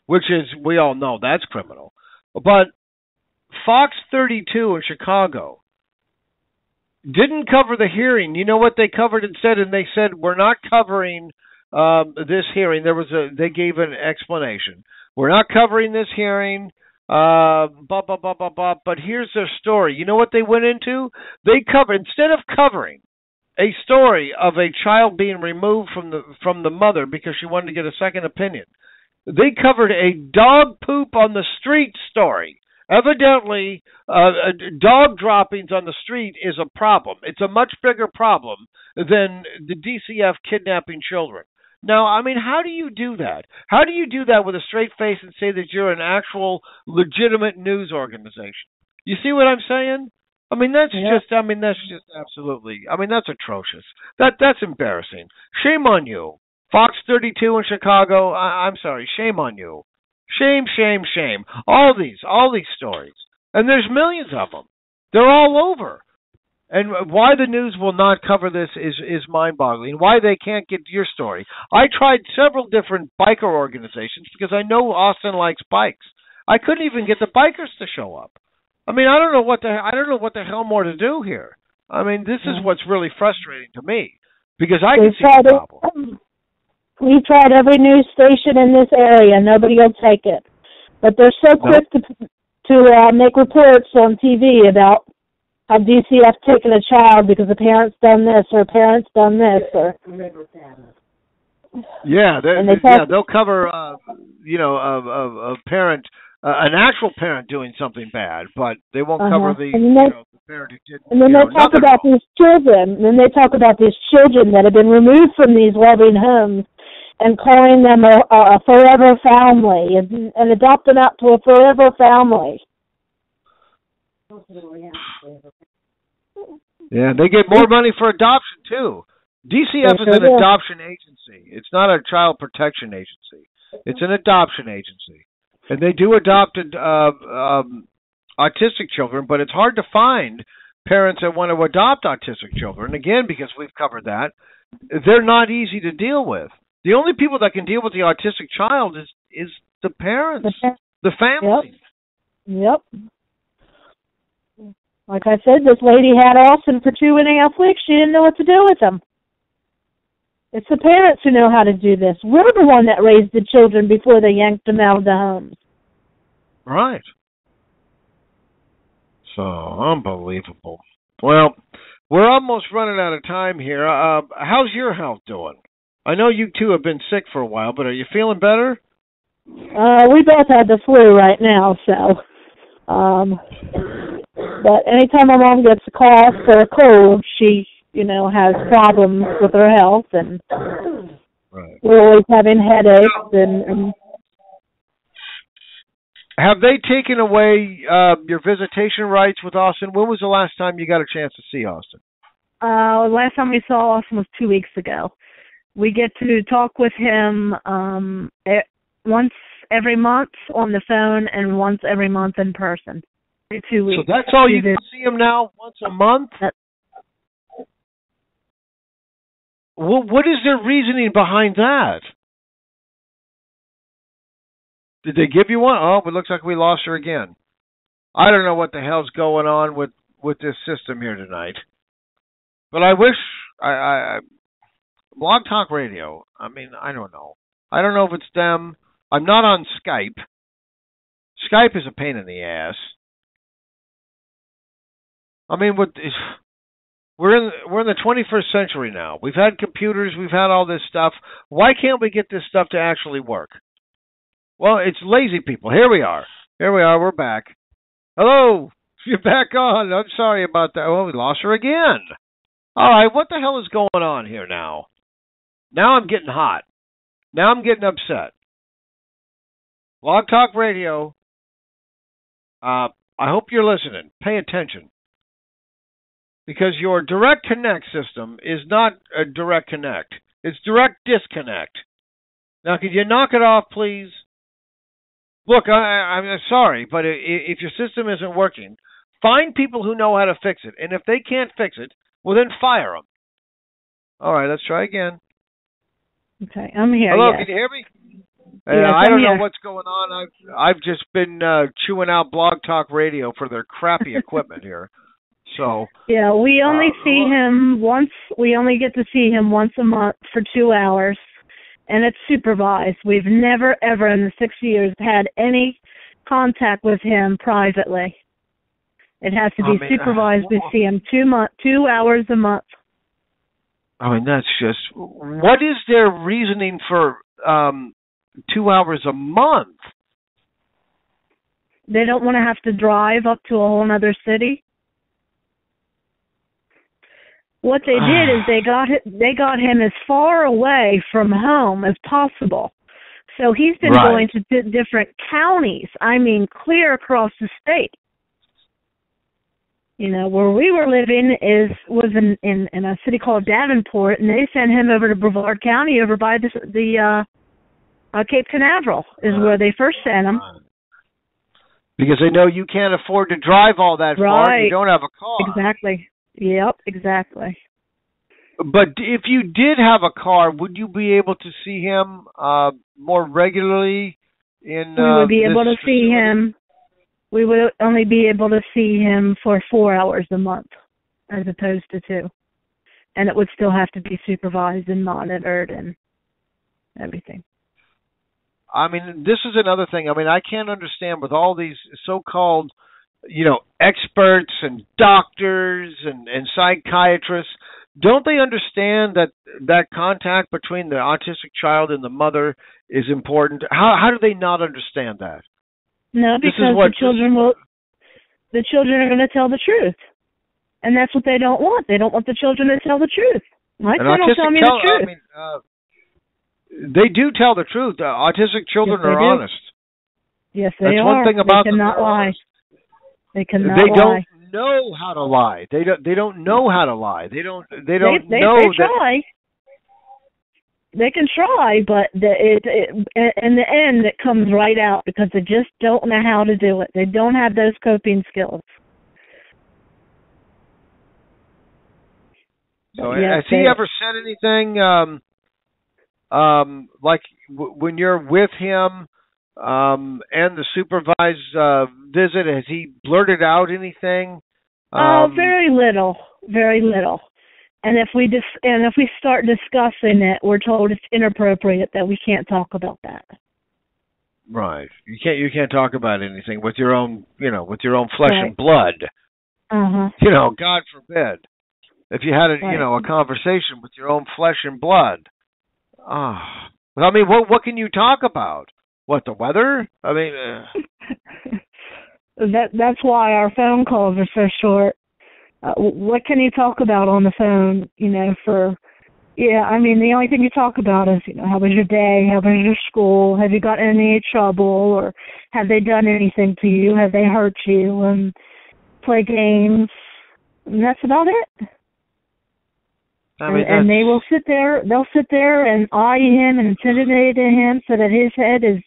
which is, we all know that's criminal. But Fox 32 in Chicago didn't cover the hearing. You know what they covered instead? And they said, we're not covering this hearing. They gave an explanation. We're not covering this hearing. But here's their story. You know what they went into? Instead of covering a story of a child being removed from the mother because she wanted to get a second opinion, they covered a dog poop on the street story. Evidently, dog droppings on the street is a problem. It's a much bigger problem than the DCF kidnapping children. Now, I mean, how do you do that? How do you do that with a straight face and say that you're an actual legitimate news organization? You see what I'm saying? I mean, that's just absolutely, that's atrocious. That's embarrassing. Shame on you. Fox 32 in Chicago, I'm sorry, shame on you. Shame, shame, shame. All these stories. And there's millions of them. They're all over. And why the news will not cover this is mind-boggling. Why they can't get your story. I tried several different biker organizations because I know Austin likes bikes. I couldn't even get the bikers to show up. I mean, I don't know what the hell more to do here. I mean, this is what's really frustrating to me because I can see the problem. We tried every news station in this area. Nobody will take it. But they're so quick to make reports on TV about how DCF taken a child because the parent's done this or parent's done this or. Yeah, they'll cover a parent, an actual parent doing something bad, but they won't cover the parent who did. And then they talk about these children. And then they talk about these children that have been removed from these loving homes and calling them a forever family and adopt them out to a forever family. Yeah, they get more money for adoption, too. DCF is an adoption agency. It's not a child protection agency. It's an adoption agency. And they do adopt autistic children, but it's hard to find parents that want to adopt autistic children. Again, because we've covered that, they're not easy to deal with. The only people that can deal with the autistic child is the parents, the family. Yep. Like I said, this lady had Austin for 2.5 weeks. She didn't know what to do with him. It's the parents who know how to do this. We're the one that raised the children before they yanked them out of the homes. Right. So, unbelievable. Well, we're almost running out of time here. How's your health doing? I know you two have been sick for a while, but are you feeling better? We both had the flu right now, so. But anytime my mom gets a cough or a cold, she, has problems with her health, and we're always having headaches. And have they taken away your visitation rights with Austin? When was the last time you got a chance to see Austin? Last time we saw Austin was 2 weeks ago. We get to talk with him once every month on the phone and once every month in person. 2 weeks. So that's all you can see him now, once a month? Well, what is their reasoning behind that? Did they give you one? Oh, it looks like we lost her again. I don't know what the hell's going on with this system here tonight. But I wish Blog Talk Radio. I mean, I don't know. I don't know if it's them. I'm not on Skype. Skype is a pain in the ass. I mean, we're in the 21st century now. We've had computers. We've had all this stuff. Why can't we get this stuff to actually work? Well, it's lazy people. Here we are. We're back. Hello. You're back on. I'm sorry about that. Oh, we lost her again. All right. What the hell is going on here now? Now I'm getting hot. Now I'm getting upset. Blog Talk Radio. I hope you're listening. Pay attention. Because your direct connect system is not a direct connect. It's direct disconnect. Now, could you knock it off, please? Look, I'm sorry, but if your system isn't working, find people who know how to fix it. And if they can't fix it, well, then fire them. All right, let's try again. Okay, I'm here. Hello, yes. Can you hear me? Yes, I don't know what's going on. I've just been chewing out Blog Talk Radio for their crappy equipment here. So yeah, we only see him once. We only get to see him once a month for 2 hours, and it's supervised. We've never, ever in the 6 years had any contact with him privately. It has to be supervised. We see him 2 hours a month. I mean, that's just... What is their reasoning for 2 hours a month? They don't want to have to drive up to a whole other city. What they did is they got him as far away from home as possible. So he's been going to different counties. I mean, clear across the state. You know, where we were living was in a city called Davenport, and they sent him over to Brevard County over by the Cape Canaveral is where they first sent him. Because they know you can't afford to drive all that far. You don't have a car. Exactly. Yep, exactly. But if you did have a car, would you be able to see him more regularly? We would be able to see him. We would only be able to see him for 4 hours a month, as opposed to 2, and it would still have to be supervised and monitored and everything. I mean, this is another thing. I mean, I can't understand with all these so-called, experts and doctors and psychiatrists. Don't they understand that contact between the autistic child and the mother is important? How do they not understand that? No, because the children are going to tell the truth, and that's what they don't want. They don't want the children to tell the truth. My son will tell me the truth. I mean, they do tell the truth. Autistic children are honest. Yes, they are. That's one thing about them. They cannot lie. They cannot lie. They don't know how to lie. They don't know how to lie. They don't know they try. They can try, but in the end, it comes right out because they just don't know how to do it. They don't have those coping skills. So has he ever said anything like when you're with him and the supervised visit? Has he blurted out anything? Very little, very little. And if we start discussing it, we're told it's inappropriate, that we can't talk about that. Right. You can't talk about anything with your own flesh and blood. God forbid. If you had a conversation with your own flesh and blood. I mean, what can you talk about? What, the weather? I mean, that's why our phone calls are so short. What can you talk about on the phone, I mean, the only thing you talk about is, how was your day? How was your school? Have you gotten in any trouble? Or have they done anything to you? Have they hurt you? And play games. And that's about it. I mean, and they will sit there, and eye him and intimidate him so that his head is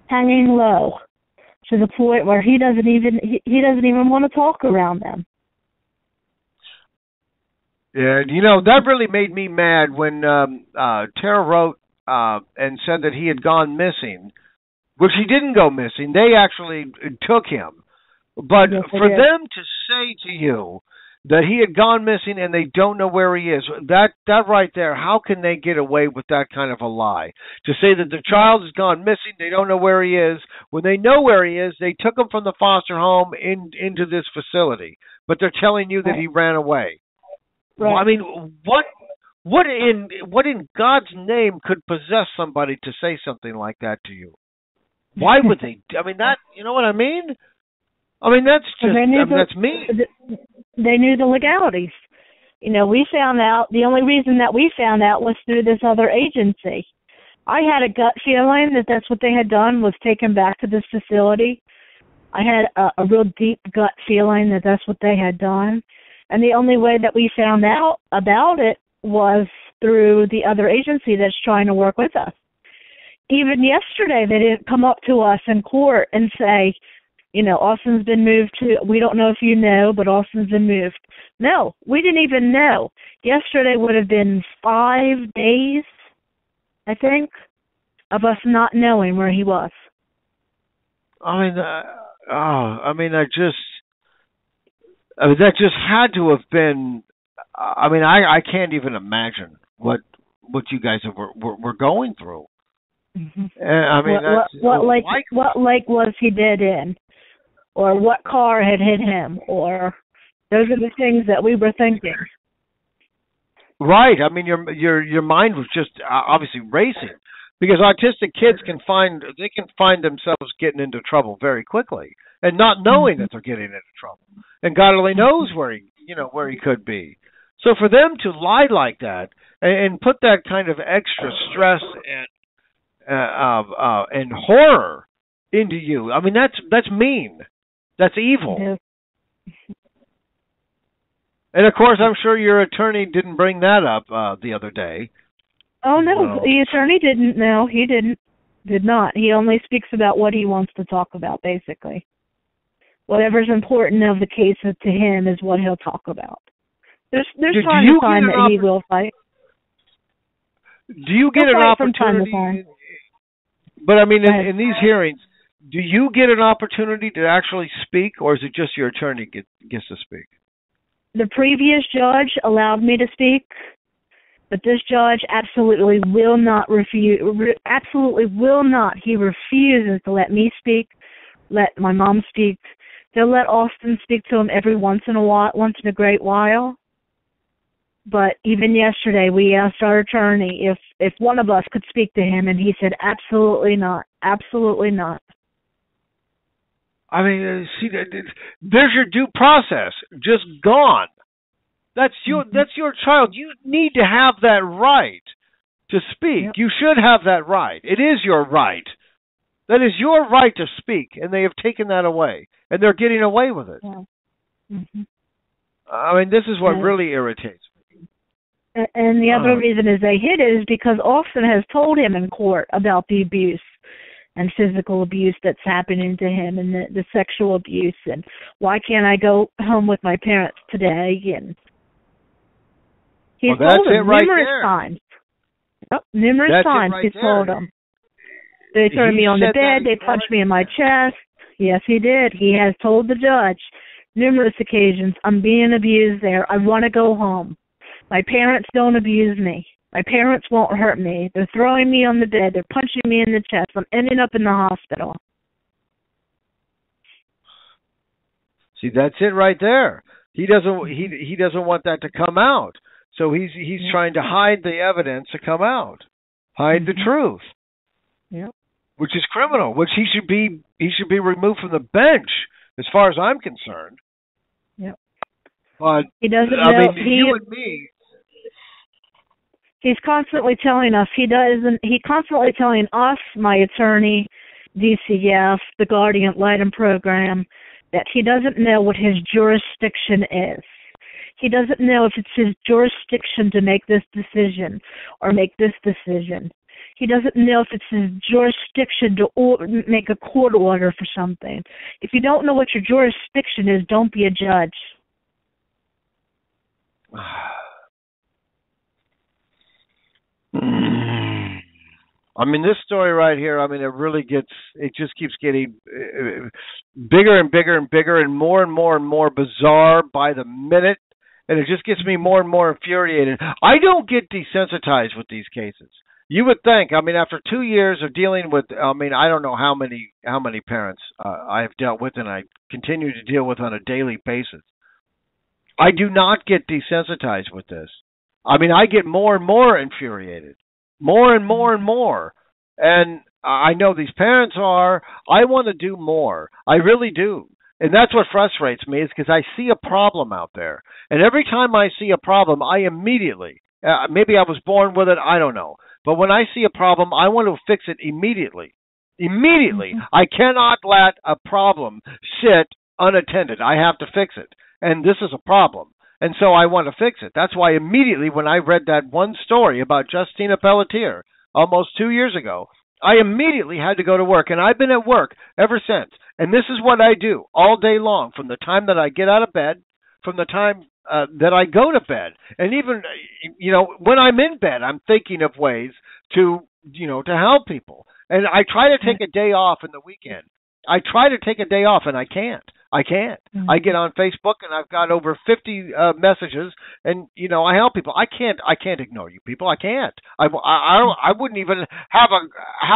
hanging low to the point where he doesn't even want to talk around them. Yeah, that really made me mad when Tara wrote and said that he had gone missing, which he didn't go missing. They actually took him. But Yes, for them to say to you that he had gone missing and they don't know where he is, that right there, how can they get away with that kind of a lie? To say that the child has gone missing, they don't know where he is. When they know where he is, they took him from the foster home into this facility. But they're telling you that he ran away. Right. I mean, what in God's name could possess somebody to say something like that to you? Why would they? I mean, that, you know what I mean? I mean, that's just, that's mean. They knew the legalities. You know, we found out, the only reason that we found out was through this other agency. I had a gut feeling that that's what they had done, was taken back to this facility. I had a real deep gut feeling that that's what they had done. And the only way that we found out about it was through the other agency that's trying to work with us. Even yesterday, they didn't come up to us in court and say, you know, Austin's been moved to, we don't know if you know, but Austin's been moved. No, we didn't even know. Yesterday would have been 5 days, I think, of us not knowing where he was. I mean, that just had to have been. I mean, I can't even imagine what you guys were going through. Mm-hmm. I mean, what lake was he dead in, or what car had hit him, or those are the things that we were thinking. Right. I mean, your mind was just obviously racing, because autistic kids can find themselves getting into trouble very quickly and not knowing that they're getting into trouble, and God only knows where he could be. So for them to lie like that and put that kind of extra stress and horror into you, I mean, that's mean. That's evil. Yeah. And of course, I'm sure your attorney didn't bring that up the other day. Oh no, the attorney didn't. No, he did not. He only speaks about what he wants to talk about, basically. Whatever's important of the case to him is what he'll talk about. There's time to time that he will fight. Do you get an opportunity? From time to time. But I mean, in these hearings, do you get an opportunity to actually speak, or is it just your attorney gets to speak? The previous judge allowed me to speak, but this judge absolutely will not refuse. Absolutely will not. He refuses to let me speak, let my mom speak. They'll let Austin speak to him every once in a great while. But even yesterday, we asked our attorney if one of us could speak to him, and he said, absolutely not. Absolutely not. I mean, see, there's your due process just gone. That's your child. You need to have that right to speak. Yep. You should have that right. It is your right. That is your right to speak, and they have taken that away, and they're getting away with it. Yeah. Mm-hmm. I mean, this is what really irritates me. And the other reason is they hid it is because Austin has told him in court about the abuse and physical abuse that's happening to him, and the sexual abuse, and why can't I go home with my parents today? And he's told him numerous times. Yep, numerous times he's told him. They turned me on the bed. They punched me in my chest. Yes, he did. He has told the judge numerous occasions, I'm being abused there. I want to go home. My parents don't abuse me. My parents won't hurt me. They're throwing me on the bed. They're punching me in the chest. I'm ending up in the hospital. See, that's it right there. He doesn't want that to come out. So he's trying to hide the evidence to come out. Hide the truth. Yep. Which is criminal, which he should be removed from the bench as far as I'm concerned. Yep. But he doesn't know. I mean, you and me. He's constantly telling us he's constantly telling us, my attorney, DCF, the Guardian Lighting Program, that he doesn't know what his jurisdiction is. He doesn't know if it's his jurisdiction to make this decision or make this decision. He doesn't know if it's his jurisdiction to make a court order for something. If you don't know what your jurisdiction is, don't be a judge. I mean, this story right here, I mean, it just keeps getting bigger and bigger and bigger and more and more and more bizarre by the minute. And it just gets me more and more infuriated. I don't get desensitized with these cases. You would think, I mean, after 2 years of dealing with, I mean, I don't know how many parents I have dealt with and I continue to deal with on a daily basis. I do not get desensitized with this. I mean, I get more and more infuriated. More and more and more. And I know these parents are. I want to do more. I really do. And that's what frustrates me is because I see a problem out there. And every time I see a problem, I immediately, maybe I was born with it, I don't know. But when I see a problem, I want to fix it immediately. Immediately. I cannot let a problem sit unattended. I have to fix it. And this is a problem. And so I want to fix it. That's why immediately when I read that one story about Justina Pelletier almost 2 years ago, I immediately had to go to work. And I've been at work ever since. And this is what I do all day long, from the time that I get out of bed, from the time that I go to bed. And even, when I'm in bed, I'm thinking of ways to help people. And I try to take a day off in the weekend. I try to take a day off, and I can't. I get on Facebook, and I've got over 50 messages, and I help people. I can't ignore you people. I can't. I wouldn't even have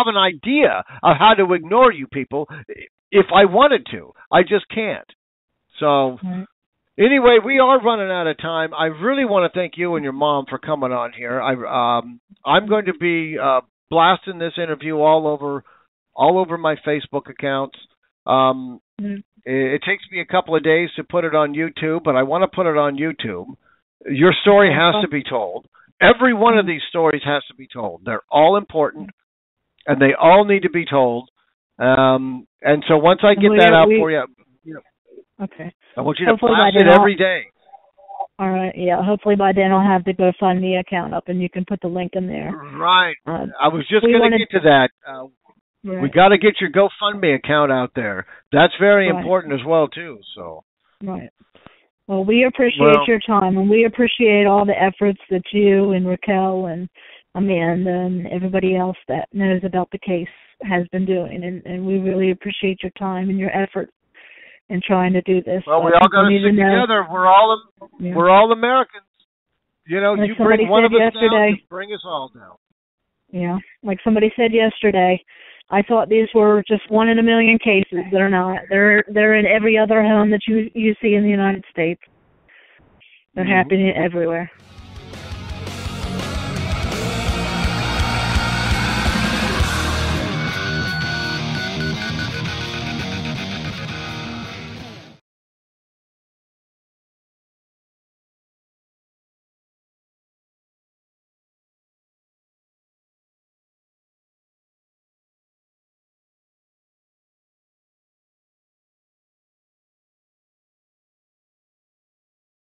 an idea of how to ignore you people if I wanted to. I just can't. So anyway, we are running out of time. I really want to thank you and your mom for coming on here. I'm going to be blasting this interview all over my Facebook accounts. It takes me a couple of days to put it on YouTube, but I want to put it on YouTube. Your story has to be told. Every one of these stories has to be told. They're all important, and they all need to be told. And so once I get that out for you, okay. I want you to blast it every day. All right, yeah. Hopefully by then I'll have the GoFundMe account up, and you can put the link in there. Right. I was just going to get to that. Right. We got to get your GoFundMe account out there. That's very important as well, too. So. Right. Well, we appreciate your time, and we appreciate all the efforts that you and Raquel and Amanda and everybody else that knows about the case has been doing, and we really appreciate your time and your effort in trying to do this. Well, we all got to stick together. We're all Americans. Like you bring one of us down, you bring us all down. Yeah, like somebody said yesterday, I thought these were just 1 in a million cases. They're not. They're in every other home that you see in the United States. They're happening everywhere.